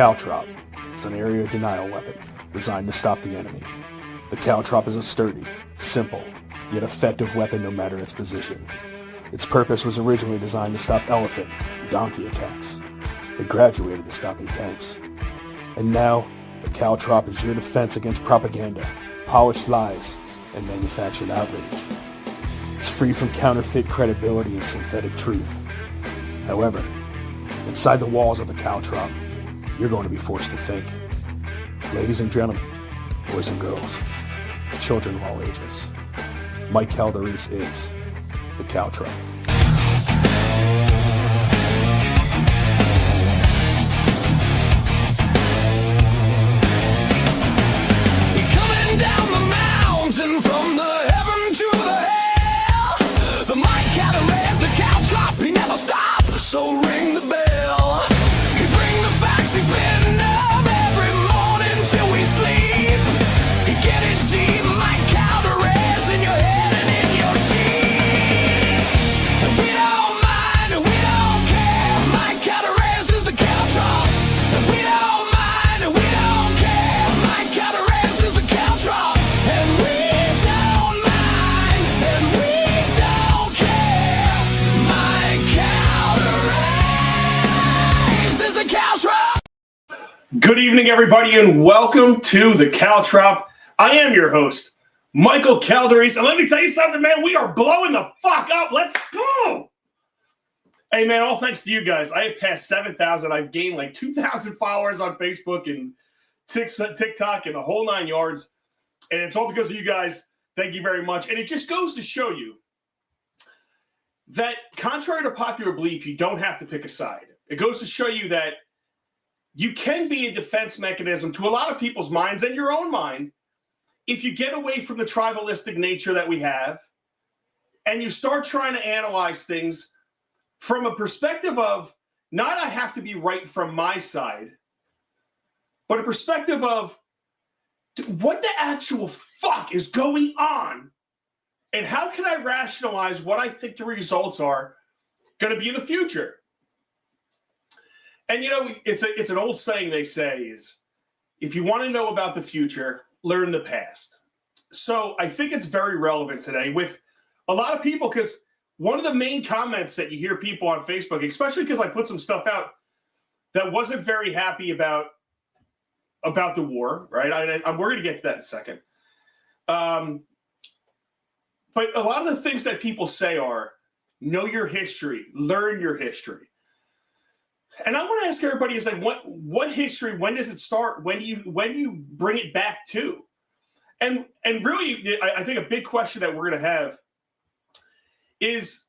caltrop is an area denial weapon designed to stop the enemy. The caltrop is a sturdy, simple, yet effective weapon no matter its position. Its purpose was originally designed to stop elephant and donkey attacks. It graduated to stopping tanks. And now, the caltrop is your defense against propaganda, polished lies, and manufactured outrage. It's free from counterfeit credibility and synthetic truth. However, inside the walls of the caltrop, you're going to be forced to think. Ladies and gentlemen, boys and girls, children of all ages, Mike Calderese is the caltrop. Coming down the mountain from the heaven to the hell, the Mike Calderese, the caltrop, he never stops, so ring the bell. He bring the facts, he's been up every morning till we sleep. He get it deep, Mike Calderese, in your head and in your sheets. And we don't mind, and we don't care, Mike Calderese is the caltrop. And we don't mind, and we don't care, Mike Calderese is the caltrop. And we don't mind, and we don't care, Mike Calderese is the caltrop. Good evening, everybody, and welcome to the Caltrop. I am your host, Michael Calderese, and let me tell you something, man. We are blowing the fuck up. Let's go. Hey, man, all thanks to you guys. I have passed 7,000. I've gained like 2,000 followers on Facebook and TikTok and the whole 9 yards, and it's all because of you guys. Thank you very much. And it just goes to show you that, contrary to popular belief, you don't have to pick a side. It goes to show you that you can be a defense mechanism to a lot of people's minds and your own mind if you get away from the tribalistic nature that we have and you start trying to analyze things from a perspective of not I have to be right from my side, but a perspective of what the actual fuck is going on and how can I rationalize what I think the results are going to be in the future. And, you know, it's an old saying they say is, if you want to know about the future, learn the past. So I think it's very relevant today with a lot of people, because one of the main comments that you hear people on Facebook, especially because I put some stuff out that wasn't very happy about the war, right? We're going to get to that in a second. But a lot of the things that people say are, know your history, learn your history. And I want to ask everybody is like, what history, when does it start? When do you bring it back to? And really, I think a big question that we're going to have is,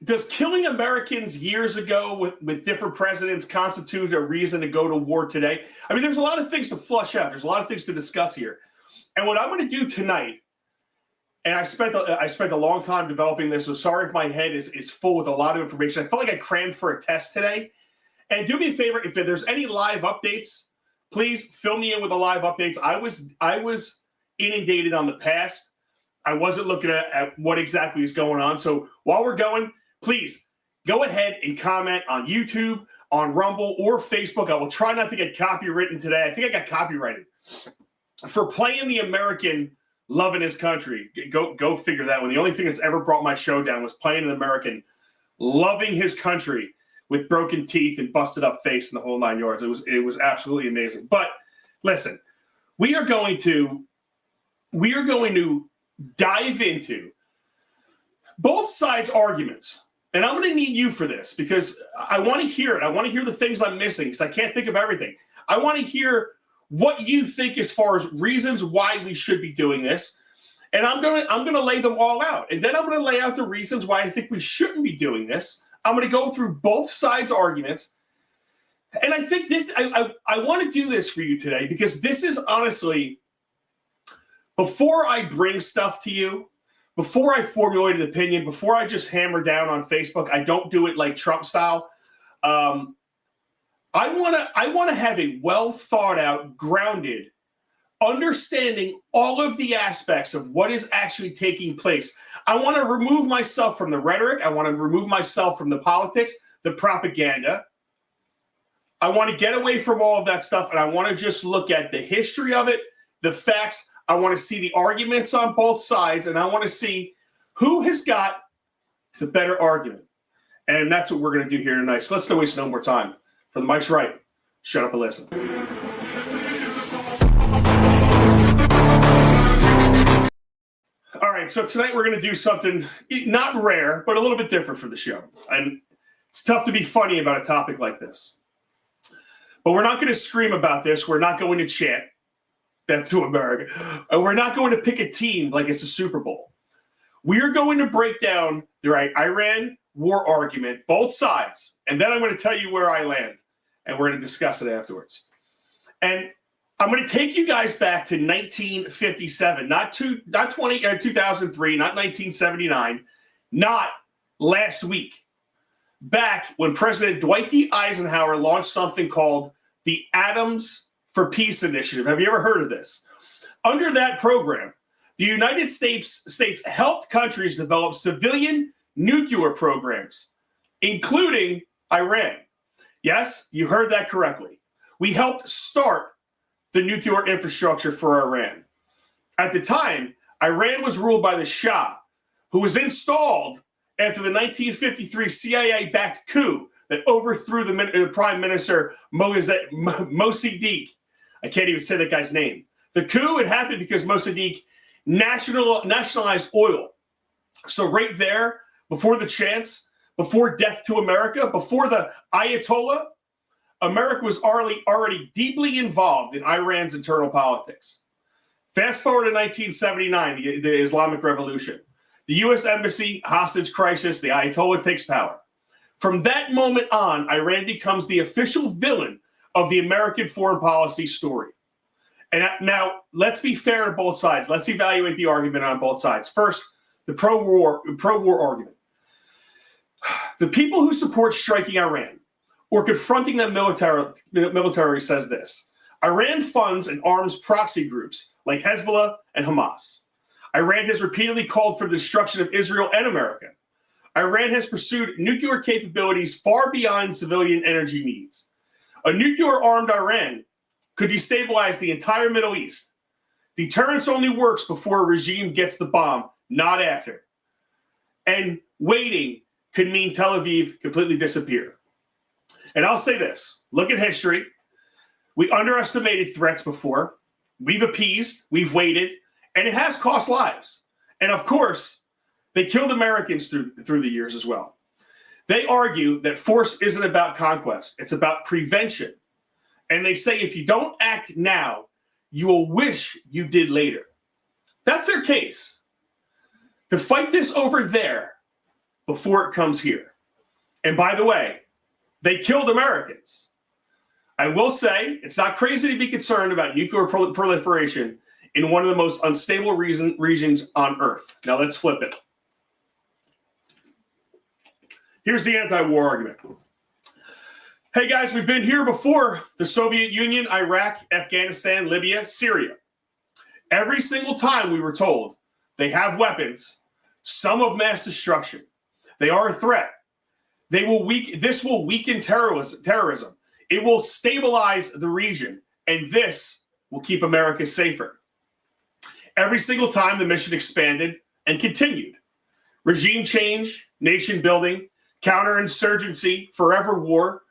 does killing Americans years ago with different presidents constitute a reason to go to war today? I mean, there's a lot of things to flush out. There's a lot of things to discuss here. And what I'm going to do tonight, and I spent a long time developing this, so sorry if my head is full with a lot of information. I felt like I crammed for a test today. And do me a favor, if there's any live updates, please fill me in with the live updates. I was inundated on the past. I wasn't looking at what exactly is going on. So while we're going, please go ahead and comment on YouTube, on Rumble, or Facebook. I will try not to get copywritten today. I think I got copyrighted for playing the American loving his country. Go figure that one. The only thing that's ever brought my show down was playing an American loving his country with broken teeth and busted up face and the whole 9 yards. It was absolutely amazing. But listen, we are going to dive into both sides' arguments. And I'm going to need you for this because I want to hear it. I want to hear the things I'm missing because I can't think of everything. I want to hear what you think as far as reasons why we should be doing this. And I'm going to lay them all out. And then I'm going to lay out the reasons why I think we shouldn't be doing this. I'm going to go through both sides' arguments. And I think this, I want to do this for you today because this is honestly, before I bring stuff to you, before I formulate an opinion, before I just hammer down on Facebook, I don't do it like Trump style. I want to have a well thought out, grounded, understanding all of the aspects of what is actually taking place. I want to remove myself from the rhetoric. I want to remove myself from the politics, the propaganda. I want to get away from all of that stuff, and I want to just look at the history of it, the facts. I want to see the arguments on both sides, and I want to see who has got the better argument. And that's what we're going to do here tonight. So let's not waste no more time. For the Mike's right, shut up and listen. All right, so tonight we're going to do something not rare, but a little bit different for the show. And it's tough to be funny about a topic like this. But we're not going to scream about this. We're not going to chant death to America. And we're not going to pick a team like it's a Super Bowl. We are going to break down the Iran war argument, both sides. And then I'm going to tell you where I land. And we're going to discuss it afterwards. And I'm going to take you guys back to 1957, not 2003, not 1979, not last week. Back when President Dwight D. Eisenhower launched something called the Atoms for Peace Initiative. Have you ever heard of this? Under that program, the United States helped countries develop civilian nuclear programs, including Iran. Yes, you heard that correctly. We helped start the nuclear infrastructure for Iran. At the time, Iran was ruled by the Shah, who was installed after the 1953 CIA-backed coup that overthrew the Prime Minister Mossadegh. I can't even say that guy's name. The coup had happened because Mossadegh nationalized oil. So right there, before the chance, before death to America, before the Ayatollah, America was already deeply involved in Iran's internal politics. Fast forward to 1979, the Islamic Revolution. The U.S. Embassy, hostage crisis, the Ayatollah takes power. From that moment on, Iran becomes the official villain of the American foreign policy story. And now, let's be fair to both sides. Let's evaluate the argument on both sides. First, the pro-war argument. The people who support striking Iran or confronting them militarily says this: Iran funds and arms proxy groups like Hezbollah and Hamas. Iran has repeatedly called for the destruction of Israel and America. Iran has pursued nuclear capabilities far beyond civilian energy needs. A nuclear-armed Iran could destabilize the entire Middle East. Deterrence only works before a regime gets the bomb, not after. And waiting could mean Tel Aviv completely disappear. And I'll say this, look at history. We underestimated threats before. We've appeased, we've waited, and it has cost lives. And of course, they killed Americans through the years as well. They argue that force isn't about conquest, it's about prevention. And they say if you don't act now, you will wish you did later. That's their case. To fight this over there before it comes here. And by the way, they killed Americans. I will say it's not crazy to be concerned about nuclear proliferation in one of the most unstable regions on Earth. Now let's flip it. Here's the anti-war argument. Hey guys, we've been here before. The Soviet Union, Iraq, Afghanistan, Libya, Syria. Every single time we were told they have weapons, some of mass destruction. They are a threat. This will weaken terrorism. It will stabilize the region, and this will keep America safer. Every single time the mission expanded and continued. Regime change, nation building, counterinsurgency, forever war,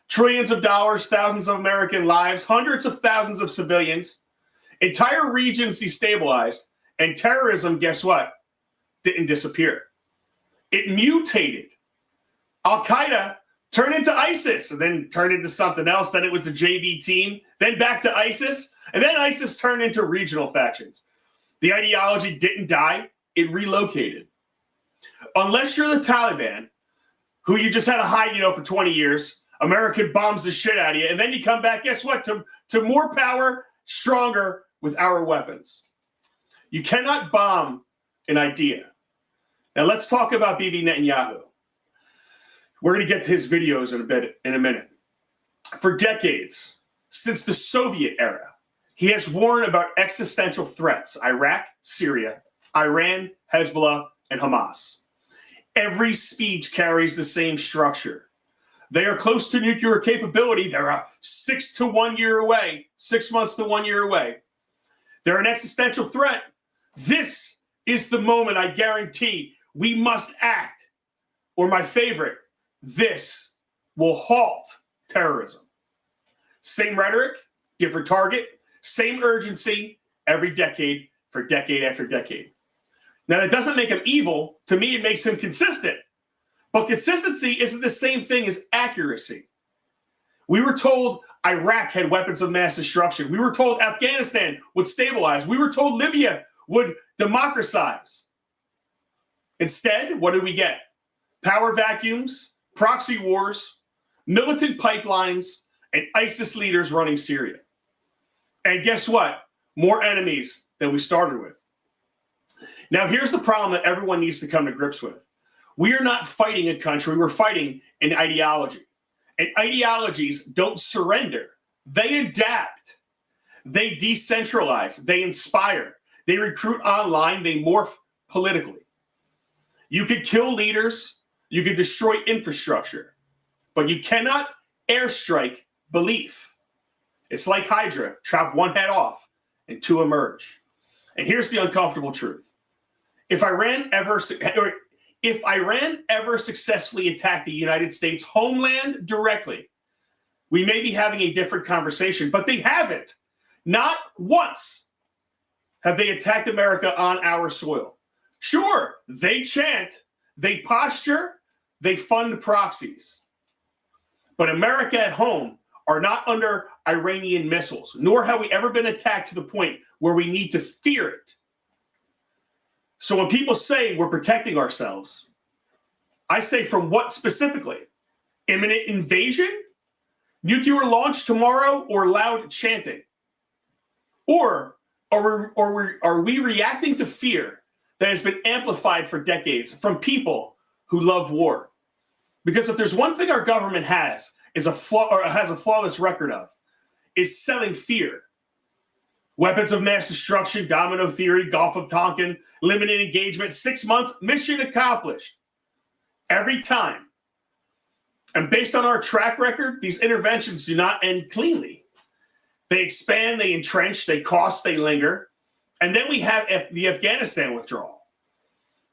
trillions of dollars, thousands of American lives, hundreds of thousands of civilians, entire regions destabilized, and terrorism, guess what? Didn't disappear. It mutated. Al-Qaeda turned into ISIS, and then turned into something else. Then it was the JV team, then back to ISIS, and then ISIS turned into regional factions. The ideology didn't die, it relocated. Unless you're the Taliban, who you just had to hide, for 20 years, America bombs the shit out of you, and then you come back, guess what? To more power, stronger with our weapons. You cannot bomb an idea. Now let's talk about Bibi Netanyahu. We're going to get to his videos in a minute. For decades, since the Soviet era, he has warned about existential threats: Iraq, Syria, Iran, Hezbollah, and Hamas. Every speech carries the same structure. They are close to nuclear capability. They're a 6 to 1 year away, 6 months to 1 year away. They're an existential threat. This is the moment I guarantee we must act. Or my favorite, this will halt terrorism. Same rhetoric, different target, same urgency every decade for decade after decade. Now, that doesn't make him evil. To me, it makes him consistent. But consistency isn't the same thing as accuracy. We were told Iraq had weapons of mass destruction. We were told Afghanistan would stabilize. We were told Libya would democratize. Instead, what did we get? Power vacuums, proxy wars, militant pipelines, and ISIS leaders running Syria. And guess what? More enemies than we started with. Now, here's the problem that everyone needs to come to grips with. We are not fighting a country. We're fighting an ideology. And ideologies don't surrender. They adapt. They decentralize. They inspire. They recruit online. They morph politically. You could kill leaders. You could destroy infrastructure. But you cannot airstrike belief. It's like Hydra. Chop one head off and two emerge. And here's the uncomfortable truth. If Iran ever successfully attacked the United States homeland directly, we may be having a different conversation, but they haven't. Not once have they attacked America on our soil. Sure, they chant, they posture, they fund proxies. But America at home are not under Iranian missiles, nor have we ever been attacked to the point where we need to fear it. So when people say we're protecting ourselves, I say from what specifically? Imminent invasion? Nuclear launch tomorrow, or loud chanting? Or are we reacting to fear that has been amplified for decades from people who love war? Because if there's one thing our government has has a flawless record of, is selling fear. Weapons of mass destruction, domino theory, Gulf of Tonkin, limited engagement, 6 months, mission accomplished. Every time. And based on our track record, these interventions do not end cleanly. They expand, they entrench, they cost, they linger. And then we have the Afghanistan withdrawal.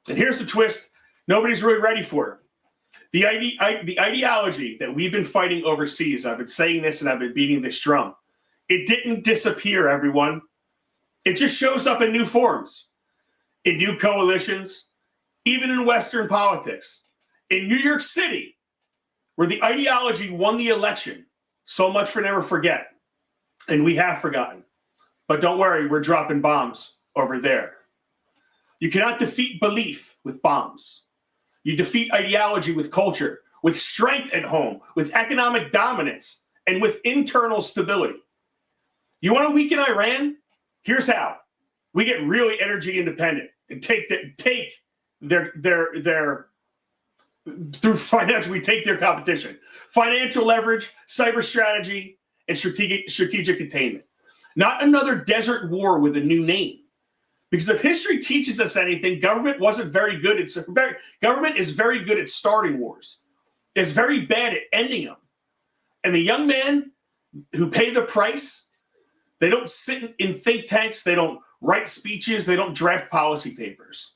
And here's the twist nobody's really ready for it. The ideology that we've been fighting overseas, I've been saying this and I've been beating this drum, it didn't disappear, everyone. It just shows up in new forms, in new coalitions, even in Western politics. In New York City, where the ideology won the election, so much for never forget. And we have forgotten. But don't worry, we're dropping bombs over there. You cannot defeat belief with bombs. You defeat ideology with culture, with strength at home, with economic dominance, and with internal stability. You want to weaken Iran? Here's how. We get really energy independent and take their through financial, we take their competition. Financial leverage, cyber strategy, and strategic containment. Not another desert war with a new name. Because if history teaches us anything, government is very good at starting wars. It's very bad at ending them. And the young men who pay the price, they don't sit in think tanks, they don't write speeches, they don't draft policy papers.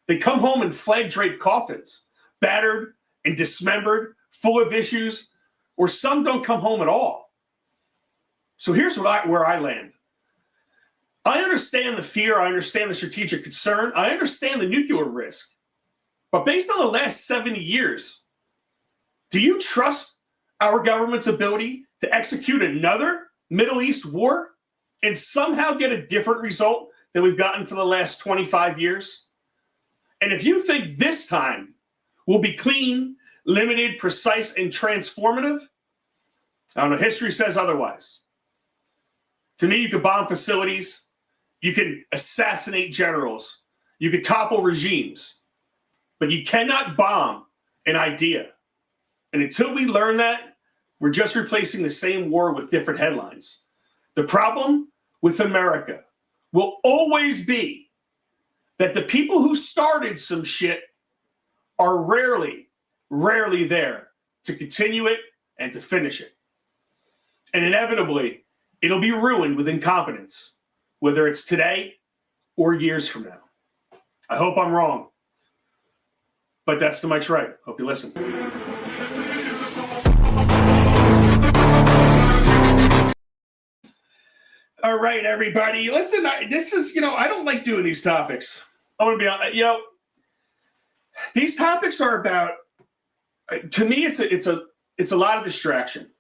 They come home in flag-draped coffins, battered and dismembered, full of issues, or some don't come home at all. So here's where I land. I understand the fear, I understand the strategic concern, I understand the nuclear risk. But based on the last 70 years, do you trust our government's ability to execute another Middle East war and somehow get a different result than we've gotten for the last 25 years? And if you think this time will be clean, limited, precise, and transformative, I don't know, history says otherwise. To me, you could bomb facilities, you can assassinate generals, you could topple regimes, but you cannot bomb an idea. And until we learn that, we're just replacing the same war with different headlines. The problem with America will always be that the people who started some shit are rarely there to continue it and to finish it. And inevitably, it'll be ruined with incompetence, whether it's today or years from now. I hope I'm wrong, but that's the Mike's Right. Hope you listen. All right, everybody. Listen, this is, I don't like doing these topics. I want to be honest. These topics are about, to me, it's a lot of distraction.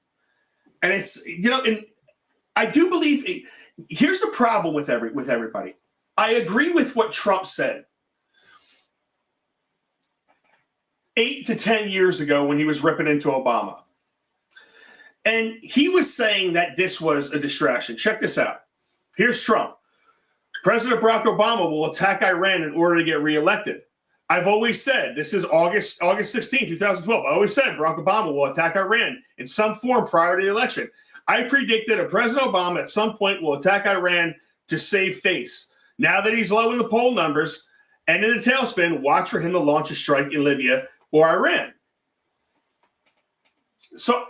And it's, and I do believe, here's the problem with everybody. I agree with what Trump said 8 to 10 years ago when he was ripping into Obama. And he was saying that this was a distraction. Check this out. Here's Trump. President Barack Obama will attack Iran in order to get reelected. I've always said, this is August 16, 2012. I always said Barack Obama will attack Iran in some form prior to the election. I predicted that President Obama at some point will attack Iran to save face. Now that he's low in the poll numbers and in the tailspin, watch for him to launch a strike in Libya or Iran. So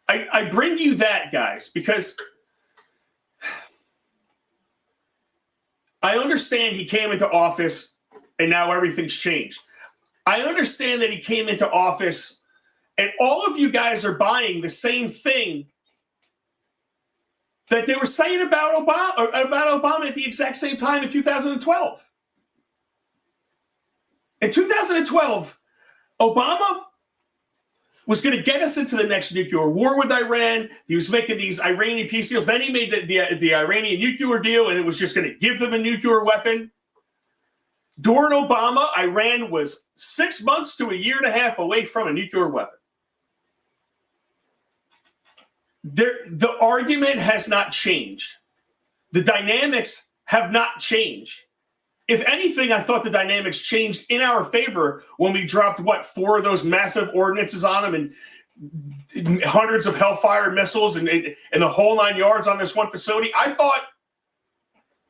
I bring you that, guys, because I understand he came into office and now everything's changed. I understand that he came into office and all of you guys are buying the same thing that they were saying about Obama at the exact same time in 2012. In 2012, Obama was going to get us into the next nuclear war with Iran. He was making these Iranian peace deals. Then he made the Iranian nuclear deal, and it was just going to give them a nuclear weapon. During Obama, Iran was 6 months to a year and a half away from a nuclear weapon. The argument has not changed. The dynamics have not changed. If anything, I thought the dynamics changed in our favor when we dropped, 4 of those massive ordinances on them and hundreds of Hellfire missiles and the whole 9 yards on this one facility. I thought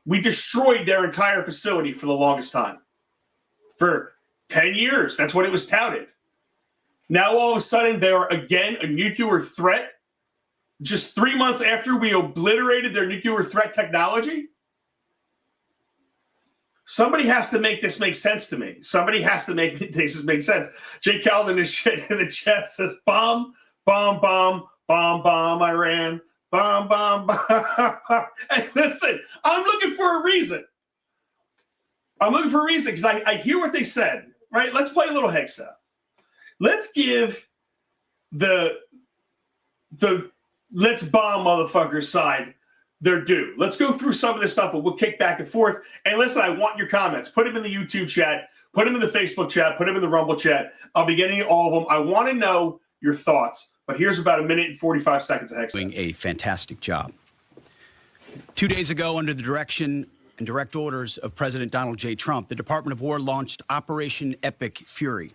we destroyed their entire facility for the longest time. For 10 years, that's what it was touted. Now, all of a sudden, they are again a nuclear threat just 3 months after we obliterated their nuclear threat technology. Somebody has to make this make sense to me. Somebody has to make this make sense. Jay Calvin is shit in the chat says, bomb, bomb, bomb, bomb, bomb, Iran, bomb, bomb, bomb. And listen, I'm looking for a reason. I'm looking for a reason because I hear what they said, right? Let's play a little Hexa. Let's give the let's bomb motherfuckers side their due. Let's go through some of this stuff and we'll kick back and forth. And listen, I want your comments. Put them in the YouTube chat. Put them in the Facebook chat. Put them in the Rumble chat. I'll be getting all of them. I want to know your thoughts. But here's about 1 minute and 45 seconds of Hexa. Doing a fantastic job. 2 days ago, under the direction and direct orders of President Donald J. Trump, the Department of War launched Operation Epic Fury,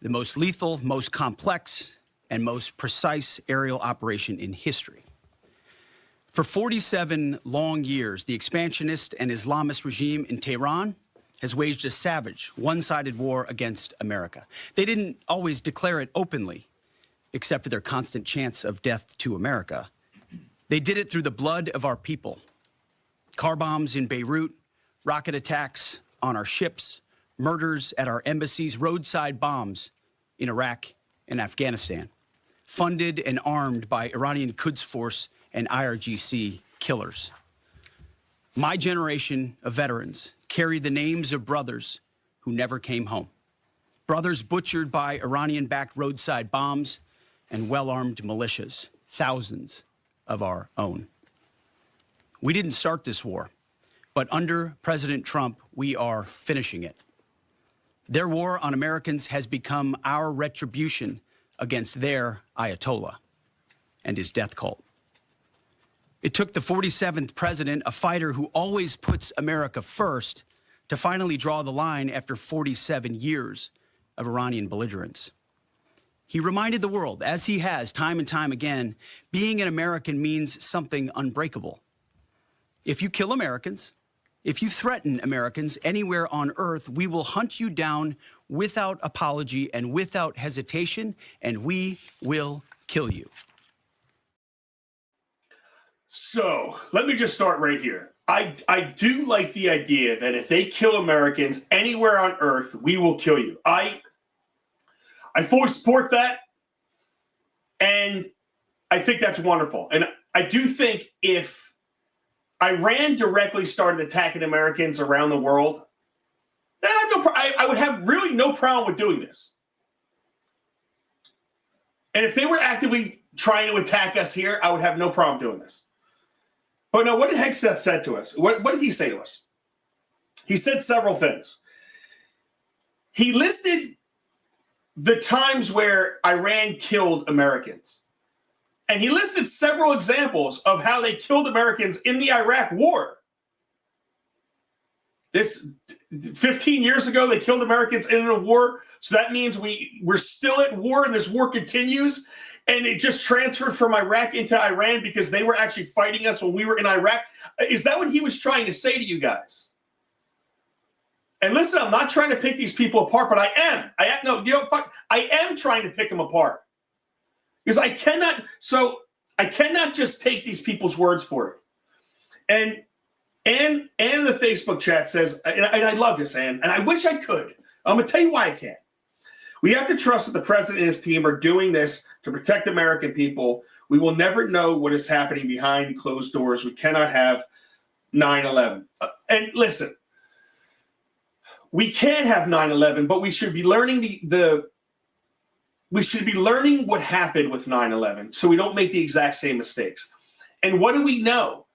the most lethal, most complex, and most precise aerial operation in history. For 47 long years, the expansionist and Islamist regime in Tehran has waged a savage, one-sided war against America. They didn't always declare it openly, except for their constant chants of death to America. They did it through the blood of our people. Car bombs in Beirut, rocket attacks on our ships, murders at our embassies, roadside bombs in Iraq and Afghanistan, funded and armed by Iranian Quds Force and IRGC killers. My generation of veterans carry the names of brothers who never came home. Brothers butchered by Iranian-backed roadside bombs and well-armed militias, thousands of our own. We didn't start this war, but under President Trump, we are finishing it. Their war on Americans has become our retribution against their Ayatollah and his death cult. It took the 47th president, a fighter who always puts America first, to finally draw the line after 47 years of Iranian belligerence. He reminded the world, as he has time and time again, being an American means something unbreakable. If you kill Americans, if you threaten Americans anywhere on earth, we will hunt you down without apology and without hesitation, and we will kill you. So let me just start right here. I do like the idea that if they kill Americans anywhere on earth, we will kill you. I fully support that, and I think that's wonderful. And I do think if Iran directly started attacking Americans around the world, then I would have really no problem with doing this. And if they were actively trying to attack us here, I would have no problem doing this. But no, what did Hegseth said to us? What did he say to us? He said several things. He listed the times where Iran killed Americans. And he listed several examples of how they killed Americans in the Iraq War. This 15 years ago, they killed Americans in a war. So that means we're still at war and this war continues. And it just transferred from Iraq into Iran because they were actually fighting us when we were in Iraq. Is that what he was trying to say to you guys? And listen, I'm not trying to pick these people apart, but I am. I am trying to pick them apart. Because I cannot just take these people's words for it. And Ann in the Facebook chat says, and I love this, Ann, and I wish I could. I'm going to tell you why I can't. We have to trust that the president and his team are doing this to protect American people. We will never know what is happening behind closed doors. We cannot have 9/11. And listen, we can have 9/11, but we should be learning we should be learning what happened with 9/11 so we don't make the exact same mistakes. And what do we know?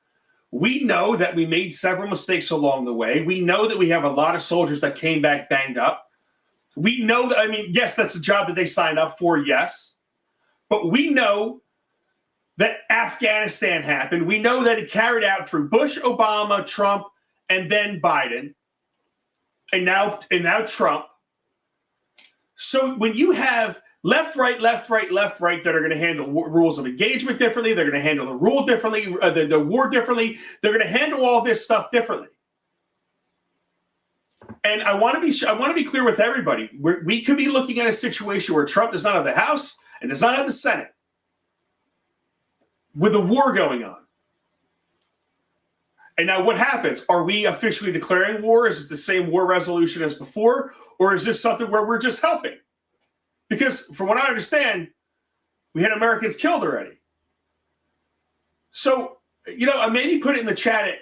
We know that we made several mistakes along the way. We know that we have a lot of soldiers that came back banged up. We know that, yes, that's a job that they signed up for, yes. But we know that Afghanistan happened. We know that it carried out through Bush, Obama, Trump, and then Biden, and now Trump. So when you have left, right that are going to handle rules of engagement differently, they're going to handle the rule differently, the war differently, they're going to handle all this stuff differently. And I want to be clear with everybody. We could be looking at a situation where Trump does not have the House and does not have the Senate, with a war going on. And now what happens? Are we officially declaring war? Is it the same war resolution as before? Or is this something where we're just helping? Because from what I understand, we had Americans killed already. So, maybe put it in the chat.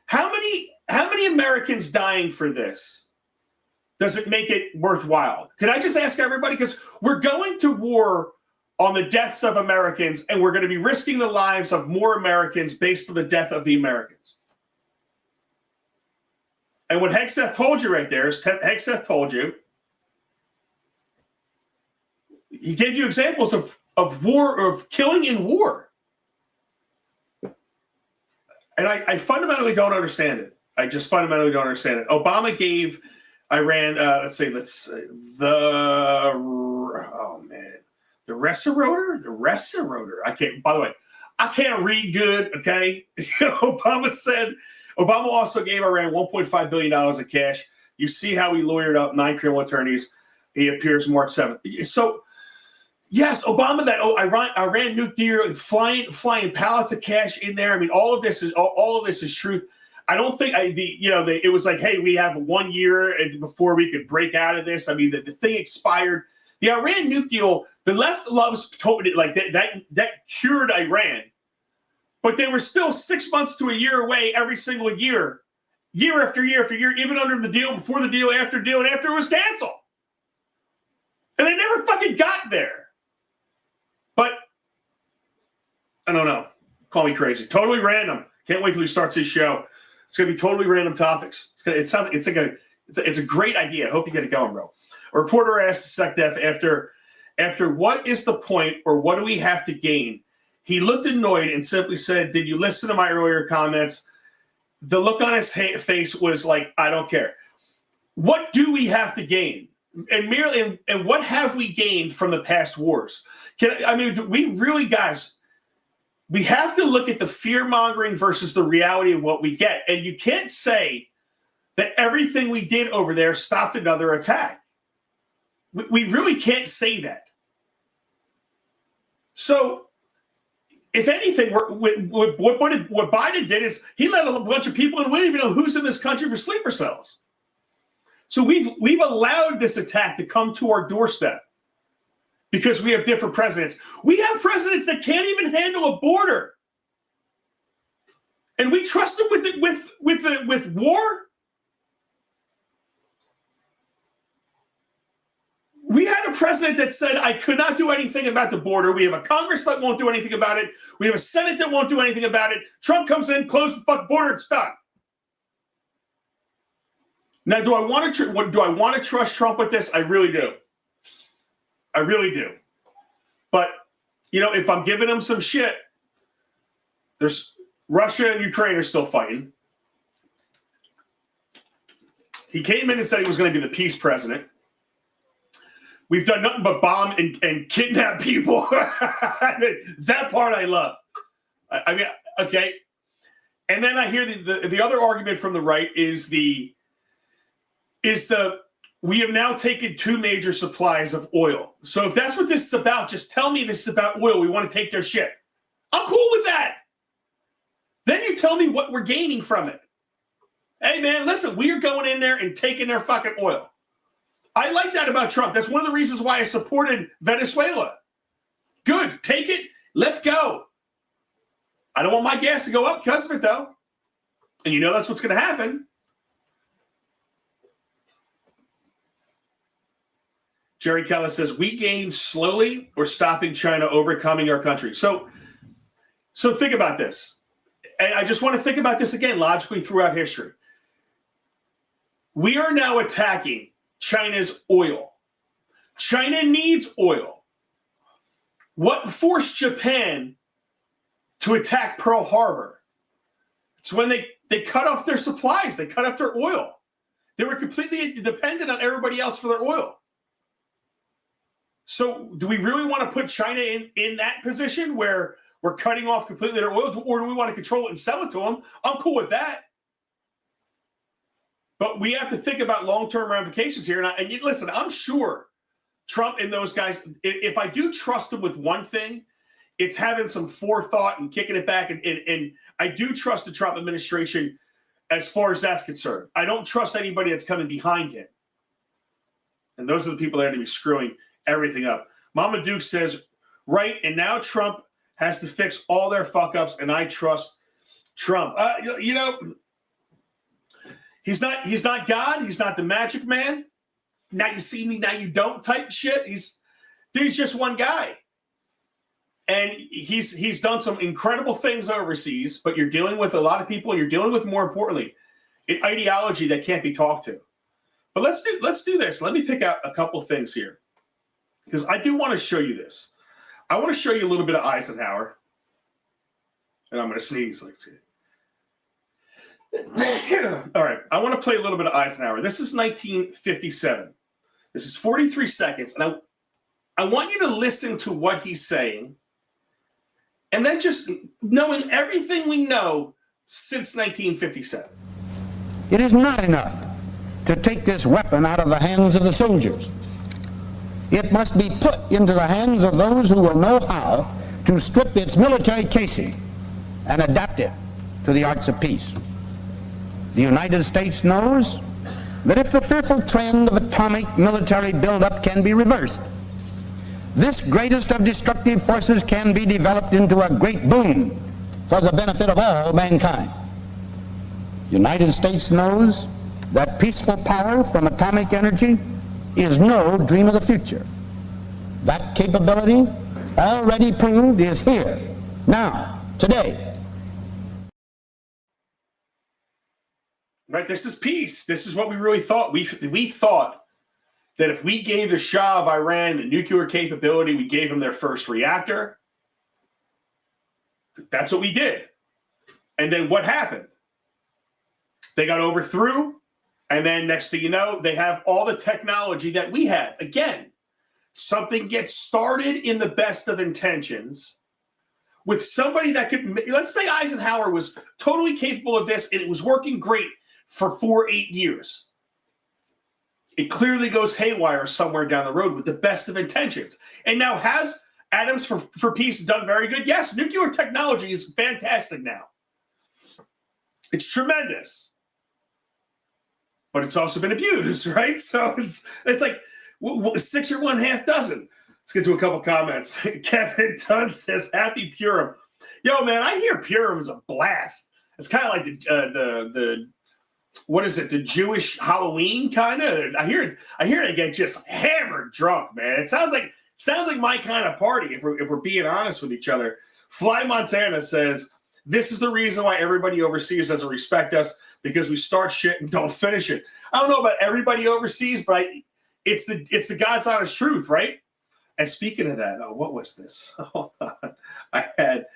How many Americans dying for this does it make it worthwhile? Can I just ask everybody? Because we're going to war on the deaths of Americans, and we're going to be risking the lives of more Americans based on the death of the Americans. And what Hegseth told you right there is, Hegseth told you, he gave you examples of war, of killing in war. And I fundamentally don't understand it. I just fundamentally don't understand it. Obama gave Iran, the Reciprotor. By the way, I can't read good, okay? Obama also gave Iran $1.5 billion in cash. You see how he lawyered up 9 criminal attorneys. He appears March 7th. So, yes, Obama, that Iran nuclear, flying pallets of cash in there. All of this is truth. I don't think it was like, hey, we have 1 year before we could break out of this. The thing expired. The Iran nuke deal, the left loves totally like that cured Iran, but they were still 6 months to a year away every single year after year after year, even under the deal, before the deal, after the deal, and after it was canceled. And they never fucking got there. But I don't know. Call me crazy. Totally random. Can't wait till he starts his show. It's gonna be totally random topics. It's a great idea. I hope you get it going, bro. A reporter asked SecDef after what is the point, or what do we have to gain? He looked annoyed and simply said, "Did you listen to my earlier comments?" The look on his face was like, "I don't care." What do we have to gain? And what have we gained from the past wars? We really, guys, we have to look at the fear-mongering versus the reality of what we get. And you can't say that everything we did over there stopped another attack. We really can't say that. So, if anything, what Biden did is he let a bunch of people in. We don't even know who's in this country for sleeper cells. So we've allowed this attack to come to our doorstep because we have different presidents. We have presidents that can't even handle a border, and we trust them with war. We had a president that said, I could not do anything about the border. We have a Congress that won't do anything about it. We have a Senate that won't do anything about it. Trump comes in, closes the fucking border, it's done. Now, do I want to trust Trump with this? I really do. I really do. But, if I'm giving him some shit, there's Russia and Ukraine are still fighting. He came in and said he was going to be the peace president. We've done nothing but bomb and kidnap people. That part I love. I mean, okay. And then I hear the other argument from the right is we have now taken 2 major supplies of oil. So if that's what this is about, just tell me this is about oil. We want to take their shit. I'm cool with that. Then you tell me what we're gaining from it. Hey, man, listen, we are going in there and taking their fucking oil. I like that about Trump. That's one of the reasons why I supported Venezuela. Good. Take it. Let's go. I don't want my gas to go up because of it, though. And that's what's going to happen. Jerry Keller says, we gain slowly or stopping China overcoming our country. So think about this. And I just want to think about this again logically throughout history. We are now attacking China's oil. China needs oil. What forced Japan to attack Pearl Harbor? It's when they cut off their supplies. They cut off their oil. They were completely dependent on everybody else for their oil. So do we really want to put China in that position where we're cutting off completely their oil, or do we want to control it and sell it to them? I'm cool with that. But we have to think about long-term ramifications here. And listen, I'm sure Trump and those guys, if I do trust them with one thing, it's having some forethought and kicking it back. And I do trust the Trump administration as far as that's concerned. I don't trust anybody that's coming behind him. And those are the people that are going to be screwing everything up. Mama Duke says, right, and now Trump has to fix all their fuck-ups, and I trust Trump. He's not God. He's not the magic man. Now you see me, now you don't type shit. He's just one guy. And he's done some incredible things overseas, but you're dealing with a lot of people, and you're dealing with, more importantly, an ideology that can't be talked to. But let's do this. Let me pick out a couple of things here, because I do want to show you this. I want to show you a little bit of Eisenhower. And I'm going to sneeze like this. All right. I want to play a little bit of Eisenhower. This is 1957. This is 43 seconds. And I want you to listen to what he's saying. And then just knowing everything we know since 1957. It is not enough to take this weapon out of the hands of the soldiers. It must be put into the hands of those who will know how to strip its military casing and adapt it to the arts of peace. The United States knows that if the fearful trend of atomic military buildup can be reversed, this greatest of destructive forces can be developed into a great boon for the benefit of all mankind. The United States knows that peaceful power from atomic energy is no dream of the future. That capability, already proved, is here, now, today. Right, this is peace. This is what we really thought. We thought that if we gave the Shah of Iran the nuclear capability, we gave them their first reactor. That's what we did. And then what happened? They got overthrew. And then next thing you know, they have all the technology that we had. Again, something gets started in the best of intentions with somebody that could, let's say Eisenhower was totally capable of this and it was working great for 8 years. it clearly goes haywire somewhere down the road with the best of intentions. And now has Atoms for Peace done very good? Yes, nuclear technology is fantastic now. It's tremendous. But it's also been abused, right? So it's like 6 or 1/2 dozen. Let's get to a couple comments. Kevin Dunn says, "Happy Purim." Yo, man, I hear Purim is a blast. It's kind of like the what is it? The Jewish Halloween kind of. I hear they get just hammered drunk, man. It sounds like my kind of party if we're being honest with each other. Fly Montana says, "This is the reason why everybody overseas doesn't respect us, because we start shit and don't finish it." I don't know about everybody overseas, but it's the God's honest truth, right? And speaking of that, what was this? Hold on. I had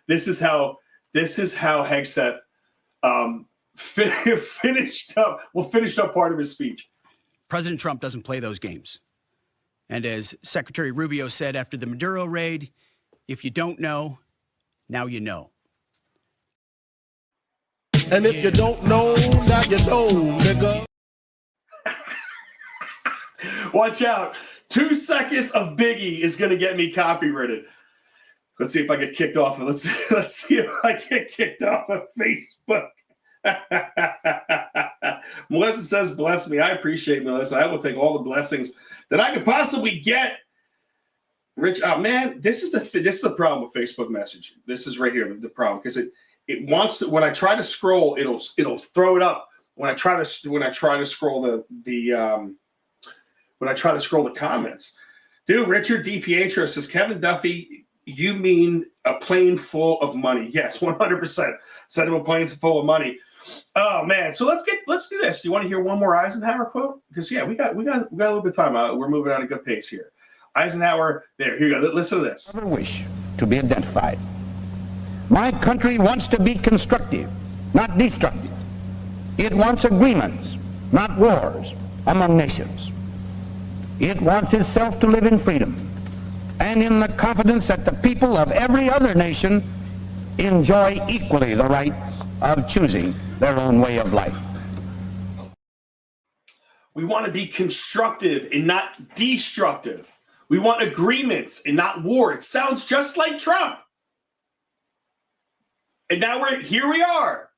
this is how Hegseth finished up part of his speech. President Trump doesn't play those games. And as Secretary Rubio said after the Maduro raid, if you don't know, now you know. And if you don't know, now you know, nigga. Watch out. 2 seconds of Biggie is going to get me copyrighted. Let's see if I get kicked off. Let's see if I get kicked off of Facebook. Melissa says, "Bless me." I appreciate Melissa. I will take all the blessings that I could possibly get. Rich, man, this is the problem with Facebook messaging. This is right here the problem, because it wants to. When I try to scroll, it'll throw it up. When I try to scroll when I try to scroll the comments, dude. Richard DiPietro says, "Kevin Duffy, you mean a plane full of money?" Yes, 100%. Send him a plane full of money. Oh man, so let's do this. Do you want to hear one more Eisenhower quote? Because we got a little bit of time. We're moving at a good pace here. Eisenhower, here you go. Listen to this. I never wish to be identified. My country wants to be constructive, not destructive. It wants agreements, not wars, among nations. It wants itself to live in freedom and in the confidence that the people of every other nation enjoy equally the right of choosing their own way of life. We want to be constructive and not destructive. We want agreements and not war. It sounds just like Trump. And now here we are.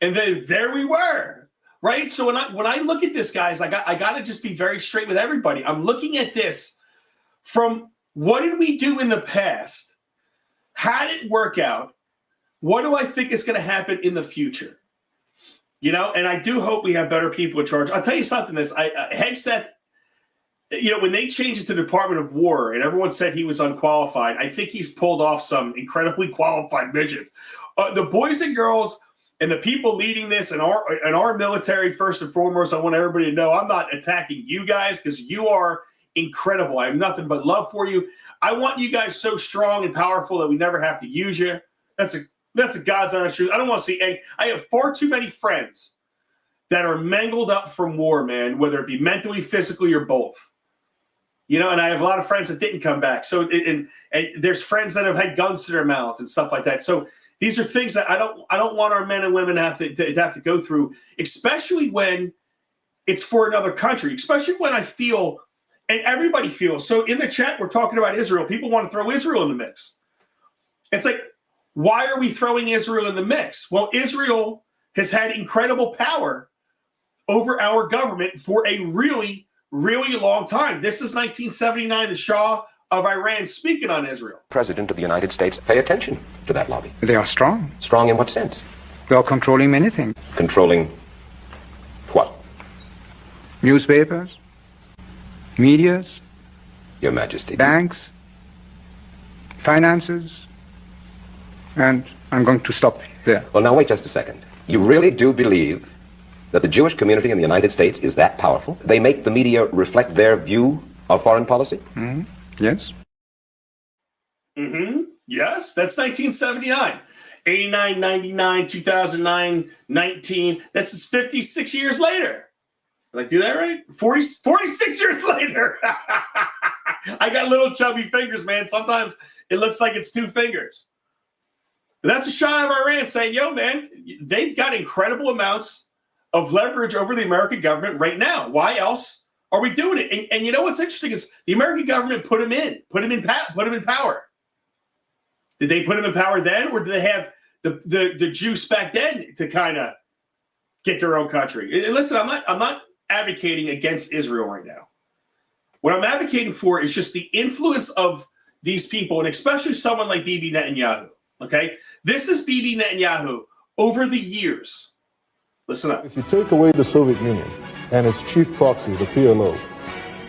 And then there we were. Right? So when I look at this, guys, I got to just be very straight with everybody. I'm looking at this from what did we do in the past? How did it work out? What do I think is going to happen in the future? You know, and I do hope we have better people in charge. I'll tell you something. Hegseth, you know, when they changed it to Department of War and everyone said he was unqualified, I think he's pulled off some incredibly qualified missions. The boys and girls and the people leading this and our military, first and foremost, I want everybody to know I'm not attacking you guys because you are incredible. I have nothing but love for you. I want you guys so strong and powerful that we never have to use you. That's a God's honest truth. I don't want to see any. I have far too many friends that are mangled up from war, man, whether it be mentally, physically, or both. You know, and I have a lot of friends that didn't come back. So, and there's friends that have had guns to their mouths and stuff like that. So these are things that I don't want our men and women to have to go through, especially when it's for another country, especially when I feel, and everybody feels. So in the chat, we're talking about Israel. People want to throw Israel in the mix. It's like, why are we throwing Israel in the mix? Well, Israel has had incredible power over our government for a really, really long time. This is 1979, the Shah of Iran speaking on Israel. President of the United States, pay attention to that lobby. They are strong. Strong in what sense? They are controlling many things. Controlling what? Newspapers, medias, Your Majesty. banks, finances, and I'm going to stop there. Well, now wait just a second. You really do believe that the Jewish community in the United States is that powerful? They make the media reflect their view of foreign policy? Mm-hmm. Yes. Mm-hmm. Yes, that's 1979. 89, 99, 2009, 19. This is 56 years later. Did I do that right? 46 years later. I got little chubby fingers, man. Sometimes it looks like it's 2 fingers. But that's a Shah of Iran saying, yo, man, they've got incredible amounts of leverage over the American government right now. Why else are we doing it? And you know what's interesting is the American government put him in power. Did they put him in power then, or did they have the juice back then to kind of get their own country? And listen, I'm not advocating against Israel right now. What I'm advocating for is just the influence of these people, and especially someone like Bibi Netanyahu. Okay, this is Bibi Netanyahu over the years. Listen up. If you take away the Soviet Union and its chief proxy, the PLO,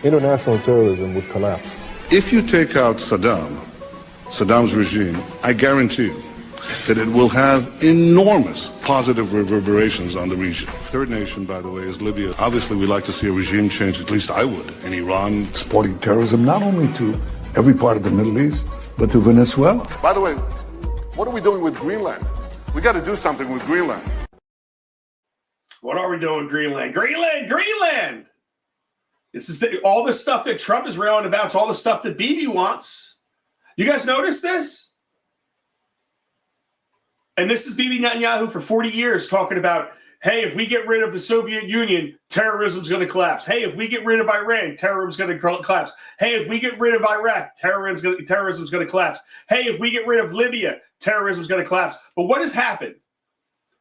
international terrorism would collapse. If you take out Saddam's regime, I guarantee you that it will have enormous positive reverberations on the region. Third nation, by the way, is Libya. Obviously, we like to see a regime change, at least I would, in Iran. Exporting terrorism not only to every part of the Middle East, but to Venezuela. By the way, what are we doing with Greenland? We got to do something with Greenland. What are we doing with Greenland? Greenland! This is all the stuff that Trump is railing about. It's all the stuff that Bibi wants. You guys notice this? And this is Bibi Netanyahu for 40 years talking about, hey, if we get rid of the Soviet Union, terrorism's going to collapse. Hey, if we get rid of Iran, terrorism's going to collapse. Hey, if we get rid of Iraq, terrorism's going to collapse. Hey, if we get rid of Libya, terrorism's going to collapse. But what has happened?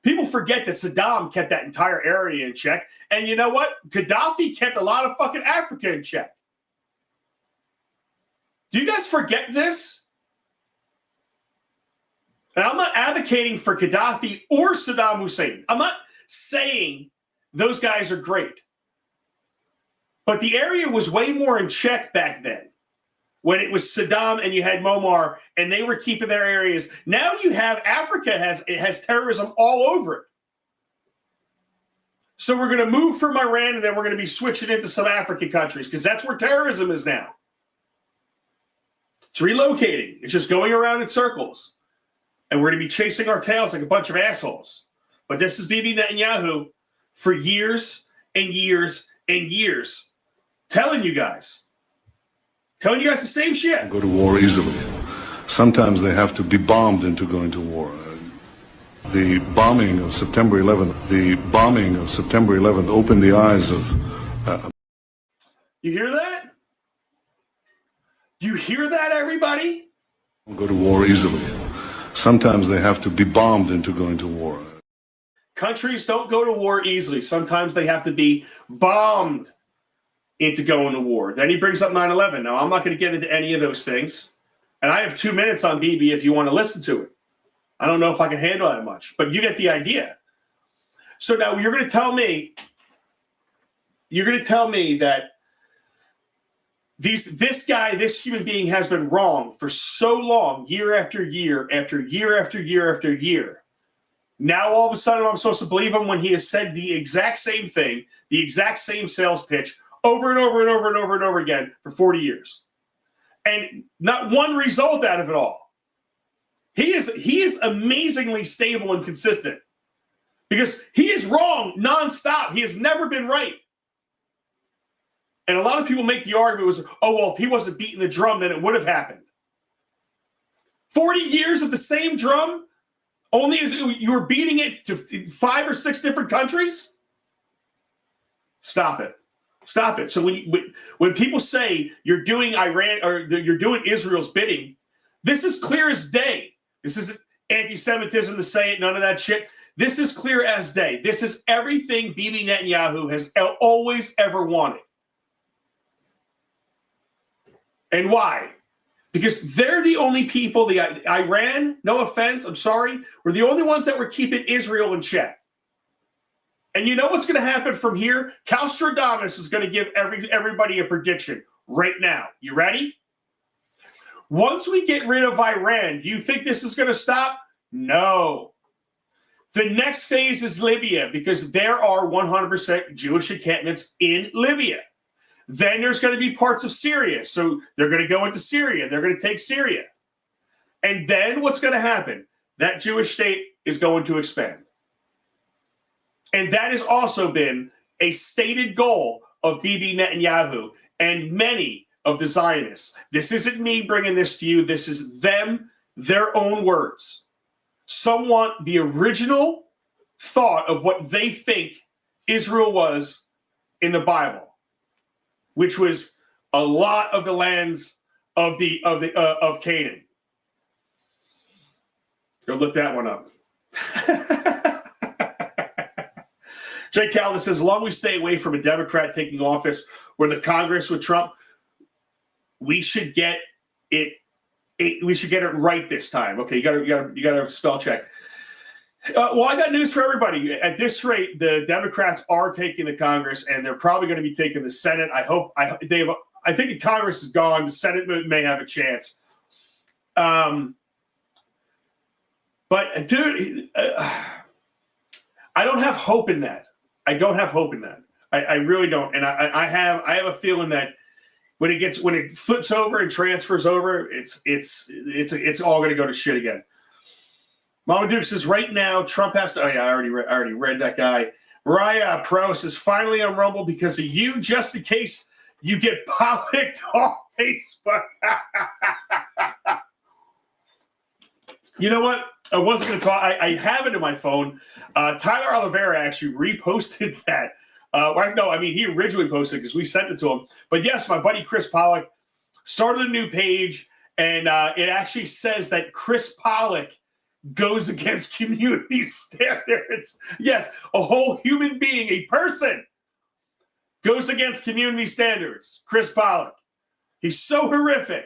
People forget that Saddam kept that entire area in check. And you know what? Gaddafi kept a lot of fucking Africa in check. Do you guys forget this? And I'm not advocating for Gaddafi or Saddam Hussein. I'm not saying those guys are great. But the area was way more in check back then when it was Saddam and you had Muammar and they were keeping their areas. Now you have Africa has terrorism all over it. So we're going to move from Iran and then we're going to be switching into some African countries because that's where terrorism is now. It's relocating. It's just going around in circles. And we're going to be chasing our tails like a bunch of assholes. But this is Bibi Netanyahu for years and years and years telling you guys the same shit. Go to war easily. Sometimes they have to be bombed into going to war. The bombing of September 11th opened the eyes of... You hear that? You hear that, everybody? Go to war easily. Sometimes they have to be bombed into going to war. Countries don't go to war easily. Sometimes they have to be bombed into going to war. Then he brings up 9/11. Now, I'm not going to get into any of those things. And I have 2 minutes on Bibi if you want to listen to it. I don't know if I can handle that much, but you get the idea. So now you're going to tell me that this human being has been wrong for so long, year after year after year after year after year. Now all of a sudden I'm supposed to believe him when he has said the exact same thing, the exact same sales pitch over and over and over and over and over again for 40 years. And not one result out of it all. He is amazingly stable and consistent because he is wrong nonstop. He has never been right. And a lot of people make the argument was, oh, well, if he wasn't beating the drum, then it would have happened. 40 years of the same drum, only you were beating it to 5 or 6 different countries? Stop it. Stop it. So when people say you're doing Iran or you're doing Israel's bidding, this is clear as day. This isn't anti-Semitism to say it, none of that shit. This is clear as day. This is everything Bibi Netanyahu has always ever wanted. And why? Because they're the only people, Iran, no offense, I'm sorry, were the only ones that were keeping Israel in check. And you know what's going to happen from here? Calstradamus is going to give everybody a prediction right now. You ready? Once we get rid of Iran, do you think this is going to stop? No. The next phase is Libya because there are 100% Jewish encampments in Libya. Then there's going to be parts of Syria. So they're going to go into Syria. They're going to take Syria. And then what's going to happen? That Jewish state is going to expand. And that has also been a stated goal of Bibi Netanyahu and many of the Zionists. This isn't me bringing this to you. This is them, their own words. Some want the original thought of what they think Israel was in the Bible, which was a lot of the lands of Canaan. Go look that one up. Jay Calvin says, as long as we stay away from a Democrat taking office where the Congress with Trump, we should get it. We should get it right this time. Okay, you got to spell check. Well, I got news for everybody. At this rate, the Democrats are taking the Congress, and they're probably going to be taking the Senate. I think the Congress is gone. The Senate may have a chance. But dude, I don't have hope in that. I don't have hope in that. I really don't. And I have a feeling that when it flips over and transfers over, it's all going to go to shit again. Mama Duke says right now Trump has to. Oh yeah, I already read that guy. Mariah Pro says finally on Rumble because of you, just in case you get politicked off Facebook. You know what? I wasn't going to talk. I have it in my phone. Tyler Oliveira actually reposted that. He originally posted because we sent it to him. But yes, my buddy Chris Pollock started a new page, and it actually says that Chris Pollock goes against community standards. Yes, a whole human being, a person, goes against community standards. Chris Pollock. He's so horrific.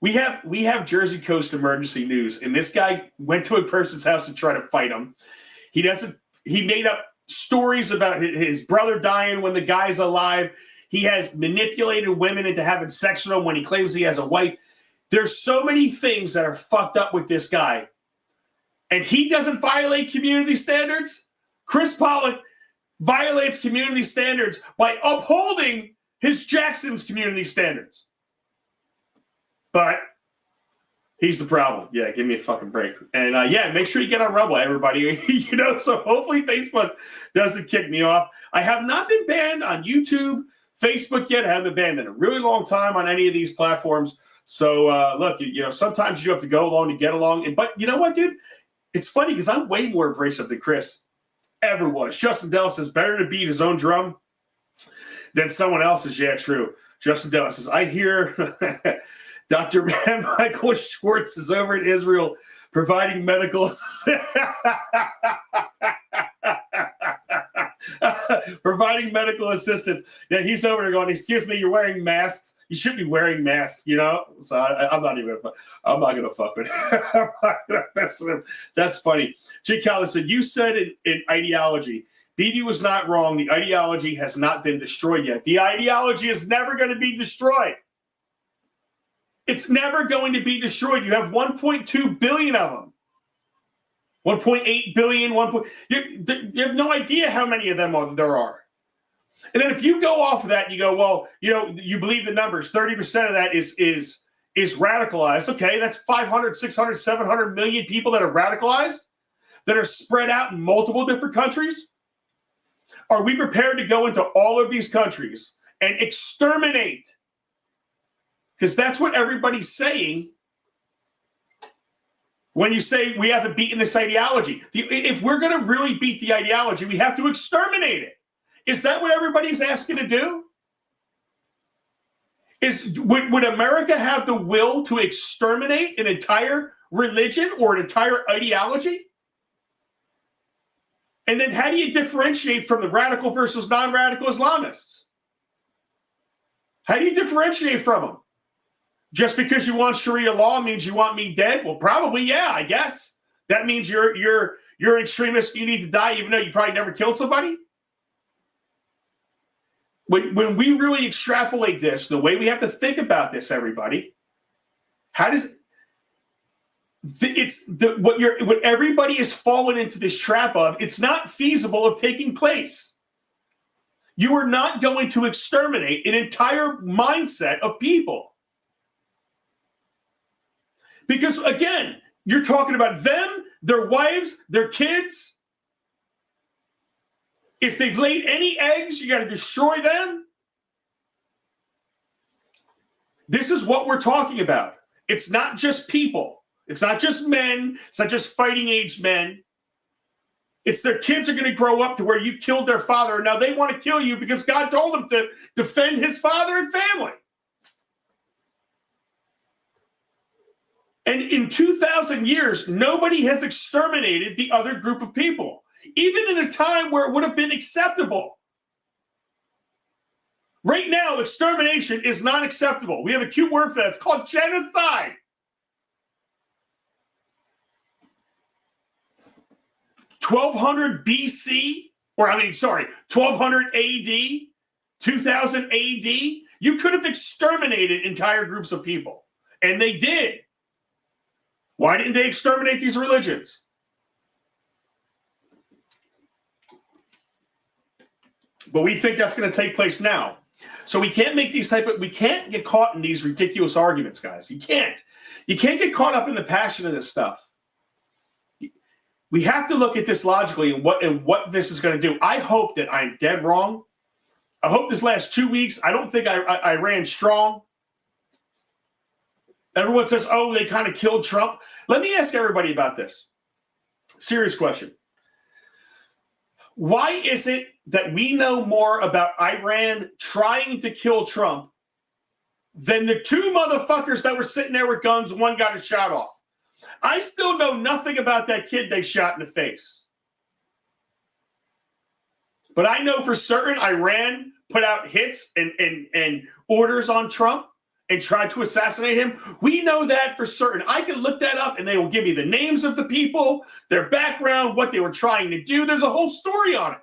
We have Jersey Coast emergency news, and this guy went to a person's house to try to fight him. He made up stories about his brother dying when the guy's alive. He has manipulated women into having sex with him when he claims he has a wife. There's so many things that are fucked up with this guy. And he doesn't violate community standards. Chris Pollock violates community standards by upholding his Jackson's community standards. But he's the problem. Yeah, give me a fucking break. And make sure you get on Rumble, everybody. So hopefully Facebook doesn't kick me off. I have not been banned on YouTube, Facebook yet. I haven't been banned in a really long time on any of these platforms. So look, sometimes you have to go along to get along. But you know what, dude? It's funny because I'm way more abrasive than Chris ever was. Justin Dell says better to beat his own drum than someone else's. Yeah, true. Justin Dell says, I hear Dr. Michael Schwartz is over in Israel providing medical assistance. Providing medical assistance. Yeah, he's over there going, excuse me, you're wearing masks. You should be wearing masks, So I'm not going to fuck with him. I'm not going to mess with him. That's funny. Jay Callis said, you said in ideology, BB was not wrong. The ideology has not been destroyed yet. The ideology is never going to be destroyed. It's never going to be destroyed. You have 1.2 billion of them. 1.8 billion. You have no idea how many of them there are. And then if you go off of that, you go, well, you believe the numbers. 30% of that is radicalized. Okay, that's 500, 600, 700 million people that are radicalized, that are spread out in multiple different countries. Are we prepared to go into all of these countries and exterminate? Because that's what everybody's saying when you say we haven't beaten this ideology. If we're going to really beat the ideology, we have to exterminate it. Is that what everybody's asking to do? Would America have the will to exterminate an entire religion or an entire ideology? And then how do you differentiate from the radical versus non-radical Islamists? How do you differentiate from them? Just because you want Sharia law means you want me dead? Well, probably, yeah, I guess. That means you're an extremist, you need to die even though you probably never killed somebody? When we really extrapolate this, the way we have to think about this, everybody, what everybody has fallen into this trap of, it's not feasible of taking place. You are not going to exterminate an entire mindset of people. Because again, you're talking about them, their wives, their kids. If they've laid any eggs, you got to destroy them. This is what we're talking about. It's not just people. It's not just men. It's not just fighting age men. It's their kids are going to grow up to where you killed their father, and now they want to kill you because God told them to defend his father and family. And in 2,000 years, nobody has exterminated the other group of people, even in a time where it would have been acceptable. Right now, extermination is not acceptable. We have a cute word for that. It's called genocide. BC, 1200 AD, 2000 AD, you could have exterminated entire groups of people. And they did. Why didn't they exterminate these religions? But we think that's going to take place now. So we can't make these we can't get caught in these ridiculous arguments, guys. You can't get caught up in the passion of this stuff. We have to look at this logically and what this is going to do. I hope that I'm dead wrong. I hope this last 2 weeks, I don't think I ran strong. Everyone says, oh, they kind of killed Trump. Let me ask everybody about this. Serious question. Why is it that we know more about Iran trying to kill Trump than the two motherfuckers that were sitting there with guns and one got his shot off? I still know nothing about that kid they shot in the face. But I know for certain Iran put out hits and orders on Trump and tried to assassinate him. We know that for certain. I can look that up and they will give me the names of the people, their background, what they were trying to do. There's a whole story on it.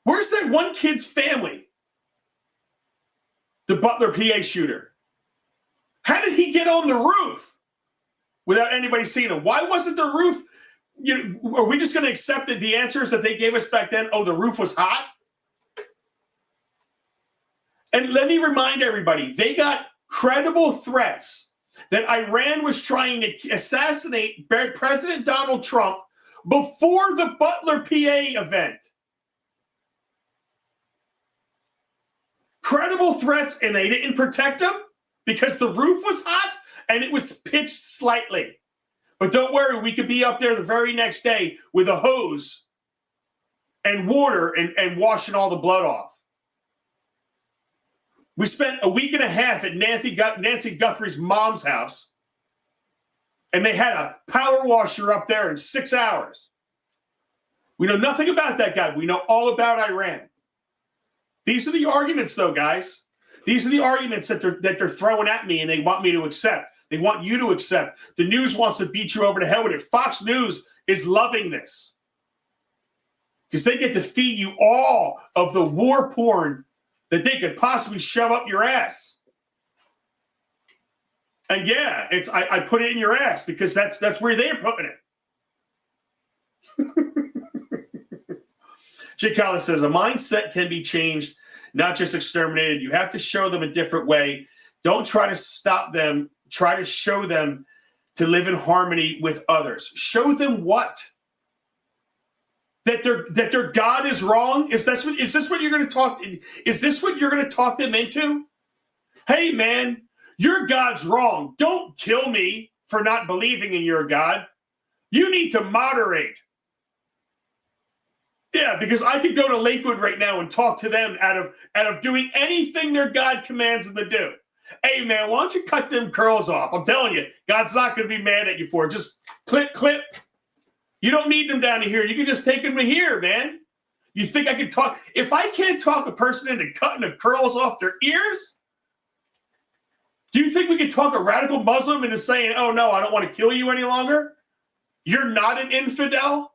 Where's that one kid's family? The Butler PA shooter. How did he get on the roof without anybody seeing him? Why wasn't the roof, are we just going to accept that the answers that they gave us back then? Oh, the roof was hot? And let me remind everybody, they got credible threats that Iran was trying to assassinate President Donald Trump before the Butler PA event. Credible threats, and they didn't protect him because the roof was hot and it was pitched slightly. But don't worry, we could be up there the very next day with a hose and water and washing all the blood off. We spent a week and a half at Nancy Guthrie's mom's house, and they had a power washer up there in 6 hours. We know nothing about that guy. We know all about Iran. These are the arguments, though, guys. These are the arguments that they're throwing at me, and they want me to accept. They want you to accept. The news wants to beat you over the head with it. Fox News is loving this because they get to feed you all of the war porn that they could possibly shove up your ass. And yeah, I put it in your ass because that's where they're putting it. Jake Callis says, a mindset can be changed, not just exterminated. You have to show them a different way. Don't try to stop them. Try to show them to live in harmony with others. Show them what? That their God is wrong? Is this what you're going to talk? Is this what you're going to talk them into? Hey, man, your God's wrong. Don't kill me for not believing in your God. You need to moderate. Yeah, because I could go to Lakewood right now and talk to them out of doing anything their God commands them to do. Hey, man, why don't you cut them curls off? I'm telling you, God's not going to be mad at you for it. Just clip. You don't need them down to here. You can just take them to here, man. You think I can talk? If I can't talk a person into cutting the curls off their ears, do you think we could talk a radical Muslim into saying, oh, no, I don't want to kill you any longer? You're not an infidel?